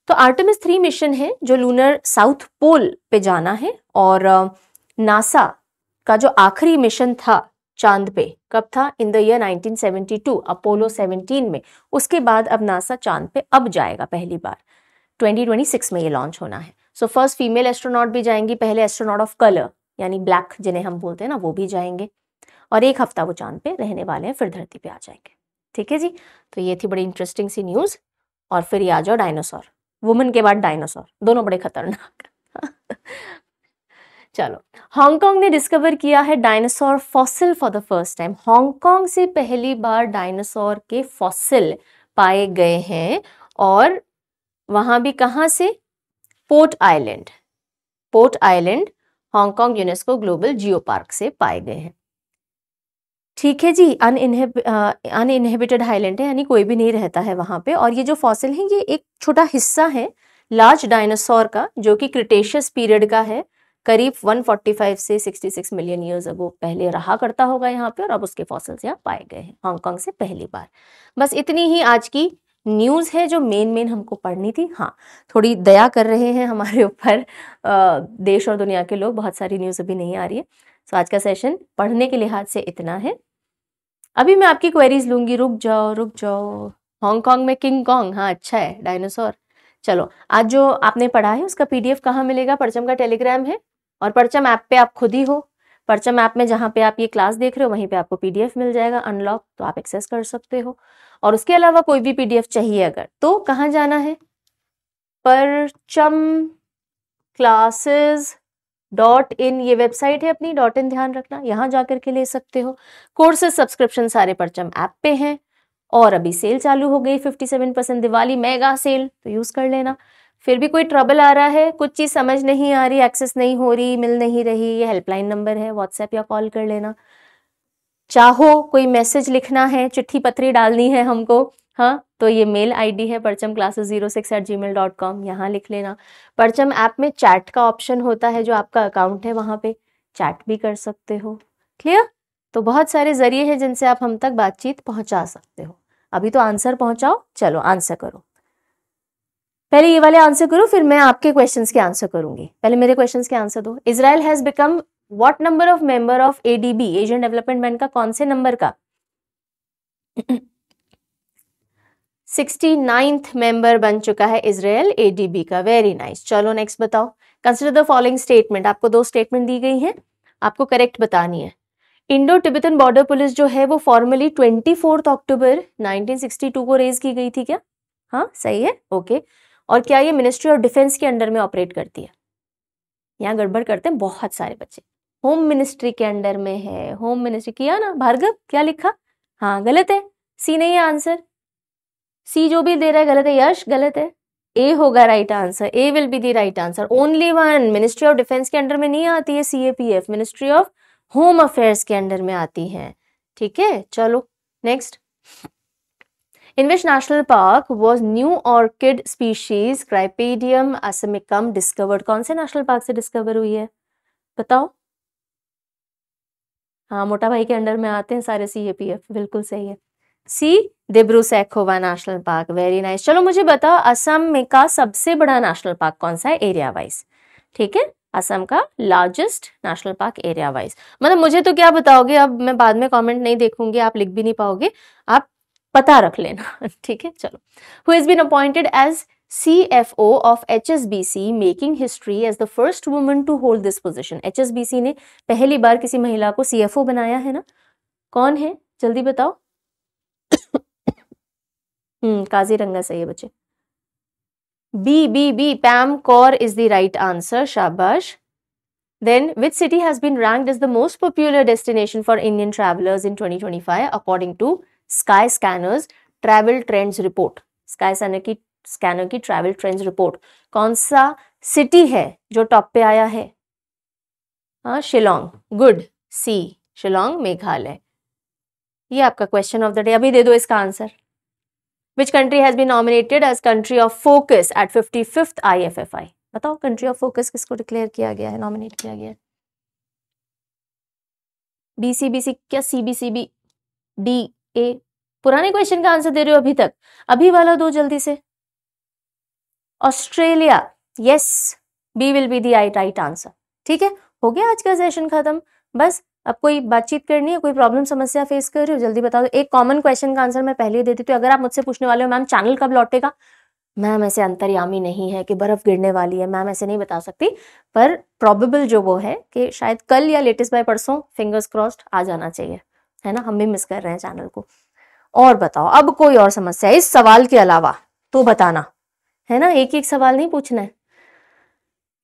तो आर्टेमिस 3 मिशन है जो लूनर साउथ पोल पे जाना है, और नासा का जो आखिरी मिशन था चांद पे, कब था? इन द ईयर 1972, अपोलो 17 में। उसके बाद अब नासा चांद पे अब जाएगा पहली बार, 2026 में ये लॉन्च होना है। सो फर्स्ट फीमेल एस्ट्रोनॉट भी जाएंगी, पहले एस्ट्रोनॉट ऑफ कलर यानी ब्लैक जिन्हें हम बोलते हैं ना, वो भी जाएंगे, और 1 हफ्ता वो चांद पे रहने वाले हैं, फिर धरती पे आ जाएंगे। ठीक है जी, तो ये थी बड़ी इंटरेस्टिंग सी न्यूज। और फिर ये आ जाओ डायनासोर, वुमन के बाद डायनासोर, दोनों बड़े खतरनाक। चलो, हांगकांग ने डिस्कवर किया है dinosaur fossil for the first time. Hong Kong से पहली बार डायनासोर के फॉसिल पाए गए हैं, और वहां भी कहां से? Port island. Port island Hong Kong UNESCO global geo park से पाए गए हैं। ठीक है जी, अनइनहेबिटेड आइलैंड है, यानी कोई भी नहीं रहता है वहां पे। और ये जो फॉसिल है ये एक छोटा हिस्सा है लार्ज डायनासोर का, जो कि क्रिटेशियस पीरियड का है, करीब 145 से 66 मिलियन ईयर्स अगो पहले रहा करता होगा यहाँ पे, और अब उसके फॉसिल्स यहाँ पाए गए हैं हांगकांग से पहली बार। बस इतनी ही आज की न्यूज है जो मेन हमको पढ़नी थी। हाँ, थोड़ी दया कर रहे हैं हमारे ऊपर देश और दुनिया के लोग, बहुत सारी न्यूज अभी नहीं आ रही है। तो आज का सेशन पढ़ने के लिहाज से इतना है। अभी मैं आपकी क्वेरीज लूंगी, रुक जाओ रुक जाओ। हांगकांग में किंग कॉन्ग, हाँ अच्छा है, डायनासोर। चलो, आज जो आपने पढ़ा है उसका पीडीएफ कहाँ मिलेगा? परचम का टेलीग्राम है, और परचम ऐप पे आप खुद ही हो। परचम ऐप में जहाँ पे आप ये क्लास देख रहे हो वहीं पे आपको पीडीएफ मिल जाएगा अनलॉक, तो आप एक्सेस कर सकते हो। और उसके अलावा कोई भी पीडीएफ चाहिए अगर, तो कहाँ जाना है? परचम classes.in, ये वेबसाइट है अपनी, .in ध्यान रखना, यहाँ जाकर के ले सकते हो। कोर्सेज सब्सक्रिप्शन सारे परचम ऐप पे हैं, और अभी सेल चालू हो गई 57% दिवाली मेगा सेल, तो यूज कर लेना। फिर भी कोई ट्रबल आ रहा है, कुछ चीज समझ नहीं आ रही, एक्सेस नहीं हो रही, मिल नहीं रही, ये हेल्पलाइन नंबर है, व्हाट्सएप या कॉल कर लेना। चाहो कोई मैसेज लिखना है, चिट्ठी पत्री डालनी है हमको, हाँ, तो ये मेल आईडी है parchamclasses06@gmail.com, यहाँ लिख लेना। परचम ऐप में चैट का ऑप्शन होता है, जो आपका अकाउंट है वहाँ पे चैट भी कर सकते हो। क्लियर? तो बहुत सारे जरिए हैं जिनसे आप हम तक बातचीत पहुंचा सकते हो। अभी तो आंसर पहुंचाओ, चलो आंसर करो। पहले ये वाले आंसर करो, फिर मैं आपके क्वेश्चंस के आंसर करूंगी। पहले मेरे क्वेश्चंस के आंसर दो। Israel has become what number of member of ADB, Asian development bank का कौन से नंबर का? 69th मेंबर बन चुका है इजराइल एडीबी का। Very nice. चलो नेक्स्ट बताओ। Consider the following statement. आपको दो स्टेटमेंट दी गई हैं, आपको करेक्ट बतानी है। इंडो तिब्बतन बॉर्डर पुलिस जो है वो फॉर्मली 24 अक्टूबर 1962 को रेज की गई थी क्या? हाँ सही है, ओके। और क्या ये मिनिस्ट्री ऑफ डिफेंस के अंडर में ऑपरेट करती है? यहाँ गड़बड़ करते हैं बहुत सारे बच्चे। होम मिनिस्ट्री के अंडर में है। होम मिनिस्ट्री किया ना भार्गव, क्या लिखा? हाँ गलत है, सी नहीं है आंसर। सी जो भी दे रहा है गलत है। यश गलत है, ए होगा right answer. A will be the right answer. Only one. Ministry of defence के अंडर में नहीं आती है CAPF, ministry of home affairs के अंडर में आती है। ठीक है, चलो next. In which national park was new orchid species Crypedium assimicum discovered? कौन से नेशनल पार्क से डिस्कवर हुई है बताओ? हाँ मोटा भाई के अंडर में आते हैं सारे सीएपीएफ, बिल्कुल सही है। सी दिब्रू-सैखोवा नेशनल पार्क। Very nice. चलो मुझे बताओ असम में का सबसे बड़ा नेशनल पार्क कौन सा है एरिया वाइज? ठीक है, असम का largest national park area wise. मतलब मुझे तो क्या बताओगे, अब मैं बाद में कमेंट नहीं देखूंगी, आप लिख भी नहीं पाओगे, आप पता रख लेना। ठीक है, चलो। Who has been appointed as CFO of HSBC, making history as the first woman to hold this position? HSBC ने पहली बार किसी महिला को CFO बनाया है ना, कौन है जल्दी बताओ। काजीरंगा सही है बच्चे। B Pam Kaur is the right answer, शाबाश। Then which city has been ranked as the most popular destination for Indian travelers in 2025 according to Skyscanner's travel trends report? Scanner की ट्रैवल ट्रेंड्स रिपोर्ट। कौन सा city है जो top पे आया है? हाँ शिलोंग, गुड। सी शिलोंग मेघालय। ये आपका क्वेश्चन ऑफ द डे, अभी दे दो इसका answer. Which country has been nominated as country of focus at 55th IFFI? बताओ कंट्री ऑफ फोकस किसको डिक्लेयर किया गया है, नॉमिनेट किया गया है? बीसीबीसी क्या सीबीसीबी? D A? पुराने क्वेश्चन का आंसर दे रहे हो अभी तक, अभी वाला दो जल्दी से। Australia, yes, B will be the right answer. ठीक है, हो गया आज का सेशन खत्म। बस अब कोई बातचीत करनी है, कोई प्रॉब्लम समस्या फेस कर रहे हो जल्दी बता दो। एक कॉमन क्वेश्चन का आंसर मैं पहले ही दे देती हूँ। अगर आप मुझसे पूछने वाले हो मैम चैनल कब लौटेगा, मैम ऐसे अंतर्यामी नहीं है कि बर्फ गिरने वाली है, मैम ऐसे नहीं बता सकती, पर प्रोबेबल जो वो है कि शायद कल या लेटेस्ट बाय परसों, फिंगर्स क्रॉस्ड, आ जाना चाहिए, है ना। हम भी मिस कर रहे हैं चैनल को। और बताओ अब कोई और समस्या इस सवाल के अलावा तो बताना, है ना, एक एक सवाल नहीं पूछना है।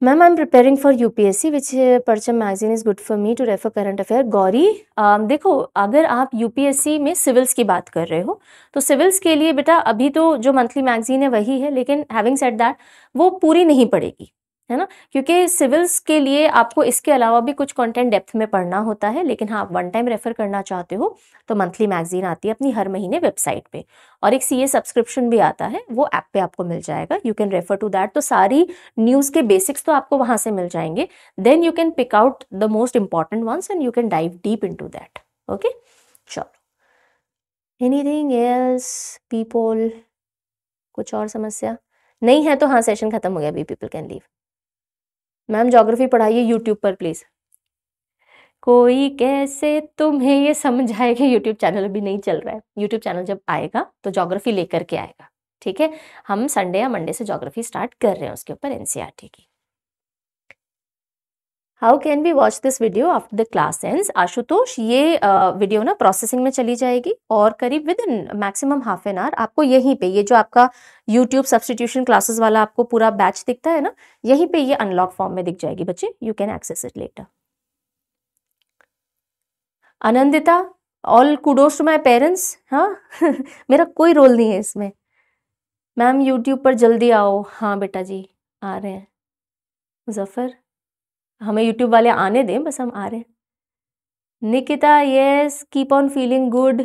Ma'am I am preparing for UPSC which Parcham magazine is good for me to refer current affair. Gauri देखो, अगर आप यूपीएससी में सिविल्स की बात कर रहे हो तो सिविल्स के लिए बेटा अभी तो जो मंथली मैगजीन है वही है, लेकिन हैविंग सेड दैट वो पूरी नहीं पड़ेगी, है ना, क्योंकि सिविल्स के लिए आपको इसके अलावा भी कुछ कंटेंट डेप्थ में पढ़ना होता है। लेकिन हाँ, वन टाइम रेफर करना चाहते हो तो मंथली मैगजीन आती है अपनी हर महीने वेबसाइट पे, और एक सीए सब्सक्रिप्शन भी आता है, वो ऐप पे आपको मिल जाएगा, you can refer to that. तो सारी न्यूज़ के बेसिक्स तो आपको वहां से मिल जाएंगे, then you can pick out the most important ones and you can dive deep into that. Okay, चलो, एनीथिंग एल्स पीपल? कुछ और समस्या नहीं है तो हाँ, सेशन खत्म हो गया, we people can leave. Ma'am geography पढ़ाइए यूट्यूब पर प्लीज। कोई कैसे तुम्हें ये समझाए कि यूट्यूब चैनल अभी नहीं चल रहा है, यूट्यूब चैनल जब आएगा तो ज्योग्राफी लेकर के आएगा। ठीक है, हम संडे या मंडे से ज्योग्राफी स्टार्ट कर रहे हैं उसके ऊपर एनसीईआरटी की। How can we watch this video after the class ends? Ashutosh, ये वीडियो ना प्रोसेसिंग में चली जाएगी और करीब within maximum half an hour आपको यहीं पे, ये जो आपका यूट्यूब सब्सटीट्यूशन क्लासेस वाला आपको पूरा बैच दिखता है ना, यहीं पे ये अनलॉक फॉर्म में दिख जाएगी बच्चे, you can access it later. Anandita, all kudos to my parents. हाँ मेरा कोई रोल नहीं है इसमें। मैम यूट्यूब पर जल्दी आओ। हाँ बेटा जी आ रहे हैं। मुजफ्फर, हमें यूट्यूब वाले आने दें, बस हम आ रहे हैं। Nikita, yes, keep on feeling good.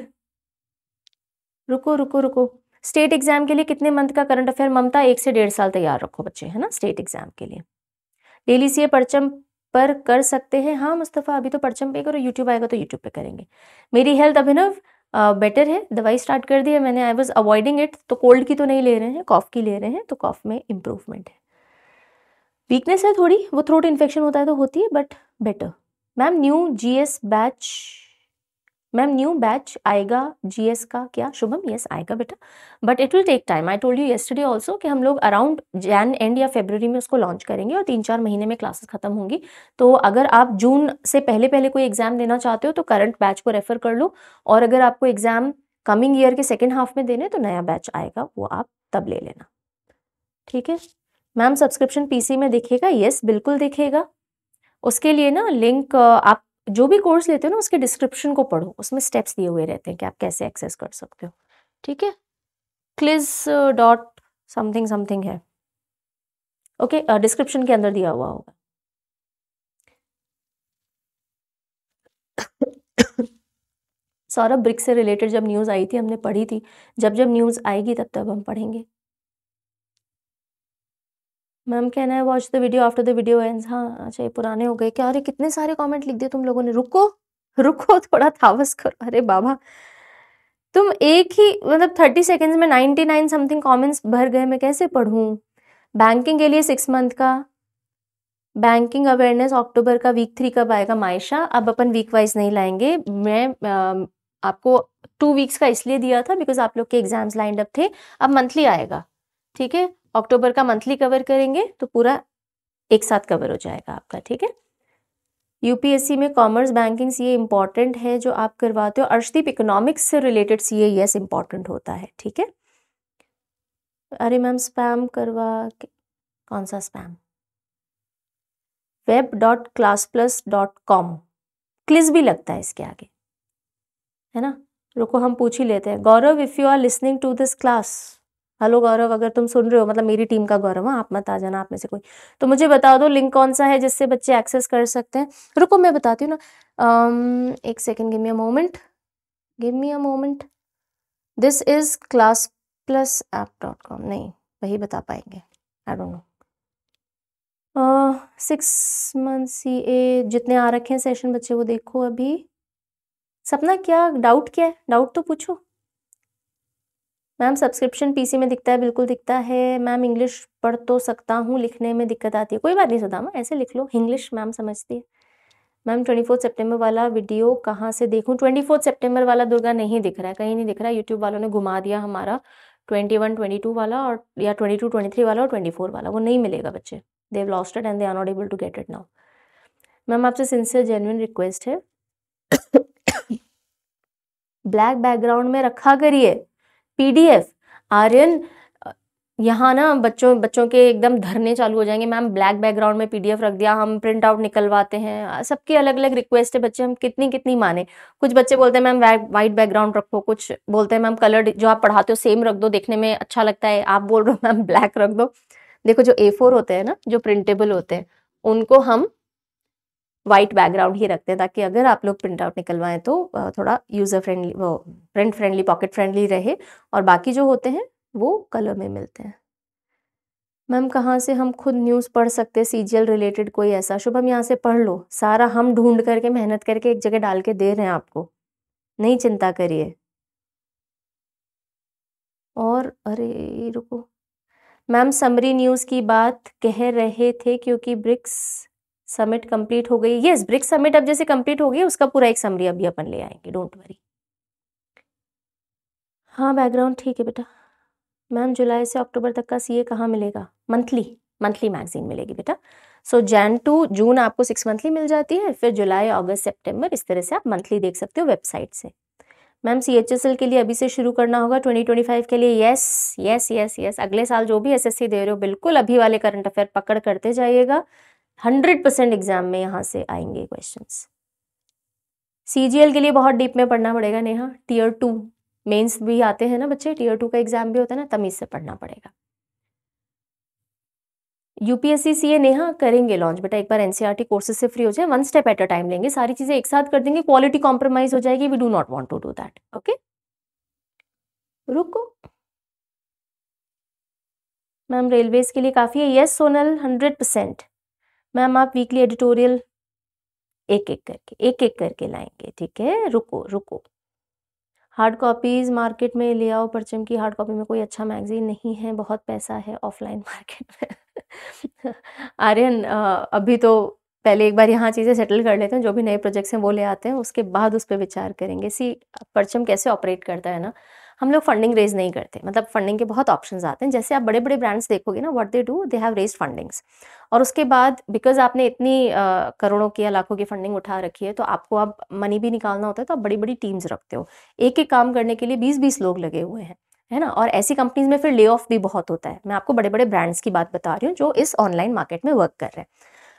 रुको रुको रुको, स्टेट एग्जाम के लिए कितने मंथ का करंट अफेयर ममता? 1 से 1.5 साल तैयार रखो बच्चे, है ना, स्टेट एग्जाम के लिए। डेली सीए परचम पर कर सकते हैं? हाँ मुस्तफ़ा, अभी तो परचम पे करो, यूट्यूब आएगा तो यूट्यूब पे करेंगे। मेरी हेल्थ अभिनव बेटर है, दवाई स्टार्ट कर दी है मैंने, आई वॉज अवॉइडिंग इट, तो कोल्ड की तो नहीं ले रहे हैं, कॉफ की ले रहे हैं, तो कॉफ में इम्प्रूवमेंट है। वीकनेस है थोड़ी, वो थ्रोट इन्फेक्शन होता है तो होती है, but better. Ma'am new GS batch, ma'am new batch आएगा जीएस का क्या? शुभम, यस आएगा बेटा, but it will take time. I told you yesterday also कि हम लोग अराउंड जैन एंड या फरवरी में उसको लॉन्च करेंगे और 3-4 महीने में क्लासेस खत्म होंगी। तो अगर आप जून से पहले पहले कोई एग्जाम देना चाहते हो तो करंट बैच को रेफर कर लो, और अगर आपको एग्जाम कमिंग ईयर के सेकेंड हाफ में देने तो नया बैच आएगा, वो आप तब ले लेना, ठीक है। मैम सब्सक्रिप्शन पीसी में दिखेगा? यस बिल्कुल दिखेगा। उसके लिए ना लिंक, आप जो भी कोर्स लेते हो ना उसके डिस्क्रिप्शन को पढ़ो, उसमें स्टेप्स दिए हुए रहते हैं कि आप कैसे एक्सेस कर सकते हो, ठीक है। क्लिज डॉट समथिंग समथिंग है, ओके, डिस्क्रिप्शन के अंदर दिया हुआ होगा। सौरभ, ब्रिक्स से रिलेटेड जब न्यूज़ आई थी हमने पढ़ी थी, जब जब न्यूज़ आएगी तब तब हम पढ़ेंगे। मैम कहना है watch the video after the video ends. हाँ अच्छा, ये पुराने हो गए क्या? अरे कितने सारे कमेंट लिख दिए तुम लोगों ने, रुको रुको थोड़ा थावस करो। अरे बाबा, तुम एक ही मतलब 30 सेकेंड्स में 99 समथिंग कमेंट्स भर गए, मैं कैसे पढ़ूं? बैंकिंग के लिए 6 मंथ का बैंकिंग अवेयरनेस अक्टूबर का वीक 3 कब आएगा? मायशा, अब अपन वीक वाइज नहीं लाएंगे, मैं आपको 2 वीक्स का इसलिए दिया था बिकॉज आप लोग के एग्जाम्स लाइंड अप थे। अब मंथली आएगा, ठीक है, अक्टूबर का मंथली कवर करेंगे तो पूरा एक साथ कवर हो जाएगा आपका, ठीक है। यूपीएससी में कॉमर्स बैंकिंग सीए इंपॉर्टेंट है जो आप करवाते हो? अर्शदीप, इकोनॉमिक्स से रिलेटेड सीए यस इंपॉर्टेंट होता है, ठीक है। अरे मैम स्पैम करवा, कौन सा स्पैम? web.classplus.com, क्लिज भी लगता है इसके आगे, है ना। रुको हम पूछ ही लेते हैं। Gaurav, if you are listening to this class, hello Gaurav, अगर तुम सुन रहे हो, मतलब मेरी टीम का गौरव, हाँ आप मत आ जाना आप में से कोई, तो मुझे बता दो लिंक कौन सा है जिससे बच्चे एक्सेस कर सकते हैं। रुको मैं बताती हूँ ना, एक second, give me a moment, give me a moment. This is classplusapp.com, नहीं वही बता पाएंगे, I don't know. 6 month CA जितने आ रखे हैं सेशन बच्चे वो देखो अभी। सपना क्या डाउट, क्या है डाउट तो पूछो। मैम सब्सक्रिप्शन पीसी में दिखता है? बिल्कुल दिखता है। मैम इंग्लिश पढ़ तो सकता हूँ, लिखने में दिक्कत आती है। कोई बात नहीं सुदामा, ऐसे लिख लो, इंग्लिश मैम समझती है। मैम 24 सितंबर वाला वीडियो कहाँ से देखूँ? 24 सितंबर वाला दुर्गा नहीं दिख रहा है, कहीं नहीं दिख रहा है, यूट्यूब वालों ने घुमा दिया हमारा 21, 22 वाला, और या 22, 23 वाला और 24 वाला, वो नहीं मिलेगा बच्चे, they have lost it and they are not able to get it now. Ma'am आपसे सिंसियर जेन्युइन रिक्वेस्ट है, ब्लैक बैकग्राउंड में रखा करिए पीडीएफ। आर्यन, यहाँ ना बच्चों के एकदम धरने चालू हो जाएंगे, मैम ब्लैक बैकग्राउंड में पीडीएफ रख दिया, हम प्रिंट आउट निकलवाते हैं, सबकी अलग अलग रिक्वेस्ट है बच्चे, हम कितनी कितनी माने। कुछ बच्चे बोलते हैं मैम वाइट बैकग्राउंड रखो, कुछ बोलते हैं मैम कलर जो आप पढ़ाते हो सेम रख दो, देखने में अच्छा लगता है, आप बोल रहे हो मैम ब्लैक रख दो। देखो जो A4 होते हैं ना, जो प्रिंटेबल होते हैं, उनको हम वाइट बैकग्राउंड ही रखते हैं ताकि अगर आप लोग प्रिंट आउट निकलवाएं तो थोड़ा यूजर फ्रेंडली, वो प्रिंट फ्रेंडली, पॉकेट फ्रेंडली रहे, और बाकी जो होते हैं वो कलर में मिलते हैं। मैम कहाँ से हम खुद न्यूज़ पढ़ सकते हैं सीजीएल रिलेटेड कोई ऐसा? शुभम यहाँ से पढ़ लो, सारा हम ढूंढ करके मेहनत करके एक जगह डाल के दे रहे हैं आपको, नहीं चिंता करिए। और अरे रुको मैम, समरी न्यूज़ की बात कह रहे थे क्योंकि ब्रिक्स समिट कंप्लीट हो गई। यस, ब्रिक्स समिट अब जैसे कंप्लीट हो गई उसका पूरा एक समरी अभी अपन ले आएंगे, डोंट वरी। हाँ बैकग्राउंड ठीक है बेटा। मैम जुलाई से अक्टूबर तक का सीए कहाँ मिलेगा? मंथली, मंथली मैगजीन मिलेगी बेटा। सो जैन टू जून आपको 6 मंथली मिल जाती है, फिर जुलाई अगस्त सितंबर इस तरह से आप मंथली देख सकते हो वेबसाइट से। मैम CHSL के लिए अभी से शुरू करना होगा 2025 के लिए? यस यस यस यस, अगले साल जो भी SSC दे रहे हो बिल्कुल अभी वाले करंट अफेयर पकड़ करते जाइएगा, 100% एग्जाम में यहाँ से आएंगे क्वेश्चंस। CGL के लिए बहुत डीप में पढ़ना पड़ेगा नेहा, Tier 2 मेंस भी आते हैं ना बच्चे, Tier 2 का एग्जाम भी होता है ना, तमीज से पढ़ना पड़ेगा। UPSC CA नेहा करेंगे लॉन्च बेटा, एक बार NCERT कोर्सेज से फ्री हो जाए, 1 स्टेप एट अ टाइम लेंगे, सारी चीजें एक साथ कर देंगे, क्वालिटी कॉम्प्रोमाइज हो जाएगी, we do not want to do that, okay. रुको मैम रेलवेज के लिए काफ़ी है। यस सोनल, 100%। मैम आप वीकली एडिटोरियल एक एक करके लाएंगे, ठीक है, रुको रुको। हार्ड कॉपीज मार्केट में ले आओ, परचम की हार्ड कॉपी में कोई अच्छा मैगजीन नहीं है, बहुत पैसा है ऑफलाइन मार्केट में। आर्यन अभी तो पहले एक बार यहाँ चीज़ें सेटल कर लेते हैं, जो भी नए प्रोजेक्ट्स हैं वो ले आते हैं, उसके बाद उस पर विचार करेंगे। सी परचम कैसे ऑपरेट करता है ना, हम लोग फंडिंग रेज नहीं करते, मतलब फंडिंग के बहुत ऑप्शंस आते हैं। जैसे आप बड़े बड़े ब्रांड्स देखोगे ना, what they do, they have raise fundings, और उसके बाद बिकॉज आपने इतनी करोड़ों की या लाखों की फंडिंग उठा रखी है, तो आपको अब मनी भी निकालना होता है, तो आप बड़ी बड़ी टीम्स रखते हो, एक एक काम करने के लिए 20-20 लोग लगे हुए हैं, है ना। और ऐसी कंपनीज में फिर ले ऑफ भी बहुत होता है। मैं आपको बड़े बड़े ब्रांड्स की बात बता रही हूँ जो इस ऑनलाइन मार्केट में वर्क कर रहे हैं।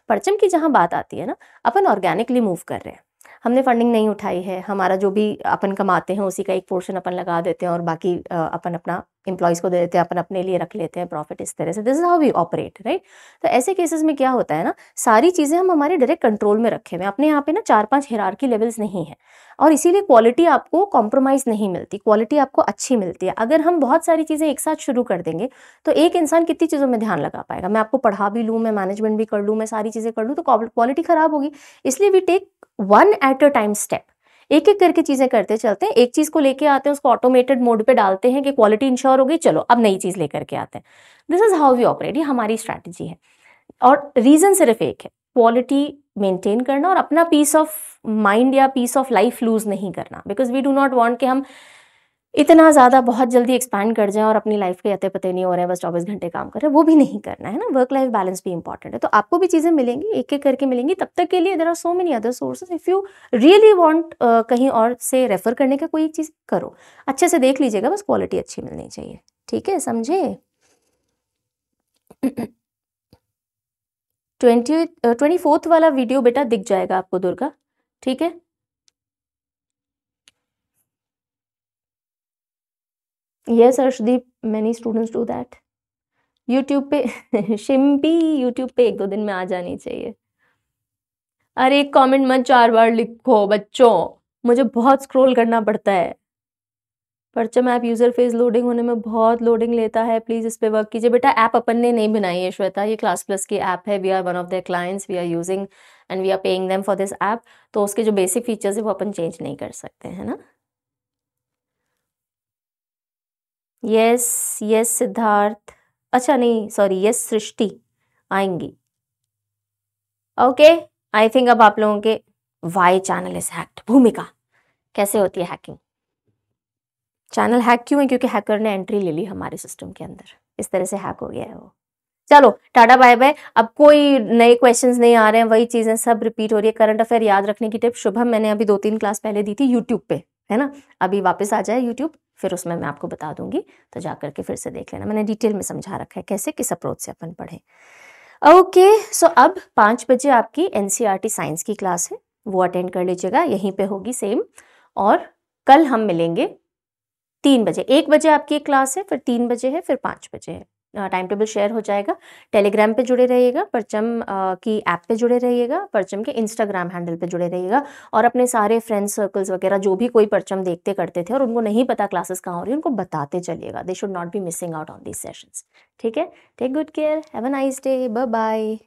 परचम की जहाँ बात आती है ना, अपन ऑर्गेनिकली मूव कर रहे हैं, हमने फंडिंग नहीं उठाई है, हमारा जो भी अपन कमाते हैं उसी का एक पोर्शन अपन लगा देते हैं और बाकी अपन अपना एम्प्लॉयज़ को दे देते हैं, अपन अपने लिए रख लेते हैं प्रॉफिट, इस तरह से। This is how we operate, right. तो ऐसे केसेस में क्या होता है ना, सारी चीज़ें हम हमारे डायरेक्ट कंट्रोल में रखे हुए हैं, अपने यहाँ पे ना 4-5 हिरार्की लेवल्स नहीं है, और इसीलिए क्वालिटी आपको कॉम्प्रोमाइज़ नहीं मिलती, क्वालिटी आपको अच्छी मिलती है। अगर हम बहुत सारी चीज़ें एक साथ शुरू कर देंगे तो एक इंसान कितनी चीज़ों में ध्यान लगा पाएगा। मैं आपको पढ़ा भी लूँ, मैं मैनेजमेंट भी कर लूँ, मैं सारी चीज़ें कर लूँ, तो क्वालिटी खराब होगी। इसलिए we take one at a time step, एक एक करके चीजें करते चलते हैं। एक चीज को लेके आते हैं, उसको ऑटोमेटेड मोड पे डालते हैं कि क्वालिटी इंश्योर हो गई, चलो अब नई चीज लेकर के आते हैं। This is how we operate, ये हमारी स्ट्रैटेजी है। और रीजन सिर्फ एक है, क्वालिटी मेंटेन करना और अपना पीस ऑफ माइंड या पीस ऑफ लाइफ लूज नहीं करना, because we do not want कि हम इतना ज़्यादा बहुत जल्दी एक्सपैंड कर जाएं और अपनी लाइफ के अते पते नहीं हो रहे हैं, बस 24 घंटे काम कर रहे हैं, वो भी नहीं करना है ना। वर्क लाइफ बैलेंस भी इंपॉर्टेंट है। तो आपको भी चीज़ें मिलेंगी, एक एक करके मिलेंगी। तब तक के लिए there are so many other sources, if you really want कहीं और से रेफर करने का कोई एक चीज़ करो, अच्छे से देख लीजिएगा, बस क्वालिटी अच्छी मिलनी चाहिए, ठीक है, समझे। 24th वाला वीडियो बेटा दिख जाएगा आपको दुर्गा, ठीक है। Yes Arshdeep, many students do that. YouTube पे शिम्पी, यूट्यूब पे 1-2 दिन में आ जानी चाहिए। अरे एक कमेंट मत 4 बार लिखो बच्चों, मुझे बहुत स्क्रॉल करना पड़ता है। परचम ऐप यूजर फेस लोडिंग होने में बहुत लोडिंग लेता है, प्लीज इस पे वर्क कीजिए। बेटा ऐप अपन ने नहीं बनाई है श्वेता, ये क्लास प्लस की ऐप है, we are one of their clients, we are using and we are paying them for this app. तो उसके जो बेसिक फीचर्स है वो अपन चेंज नहीं कर सकते, है ना। यस यस सिद्धार्थ, अच्छा नहीं सॉरी, यस सृष्टि आएंगी। ओके, आई थिंक अब आप लोगों के वाई चैनल इज हैक्ड। भूमिका, कैसे होती है हैकिंग? चैनल हैक क्यों है? क्योंकि हैकर ने एंट्री ले ली हमारे सिस्टम के अंदर, इस तरह से हैक हो गया है वो। चलो टाटा बाय बाय। अब कोई नए क्वेश्चंस नहीं आ रहे हैं, वही चीजें सब रिपीट हो रही है। करंट अफेयर याद रखने की टिप शुभम मैंने अभी 2-3 क्लास पहले दी थी यूट्यूब पे, है ना। अभी वापस आ जाए यूट्यूब, फिर उसमें मैं आपको बता दूंगी, तो जाकर के फिर से देख लेना। मैंने डिटेल में समझा रखा है कैसे किस अप्रोच से अपन पढ़े। ओके सो अब 5 बजे आपकी एनसीईआरटी साइंस की क्लास है, वो अटेंड कर लीजिएगा, यहीं पे होगी सेम। और कल हम मिलेंगे 3 बजे। 1 बजे आपकी एक क्लास है, फिर 3 बजे है, फिर 5 बजे है। टाइम टेबल शेयर हो जाएगा। टेलीग्राम पे जुड़े रहिएगा, परचम की ऐप पे जुड़े रहिएगा, परचम के इंस्टाग्राम हैंडल पे जुड़े रहिएगा, और अपने सारे फ्रेंड्स सर्कल्स वगैरह जो भी कोई परचम देखते करते थे और उनको नहीं पता क्लासेस कहाँ हो रही है, उनको बताते चलिएगा। They should not be missing out on these sessions, ठीक है। Take good care, have a nice day, bye bye.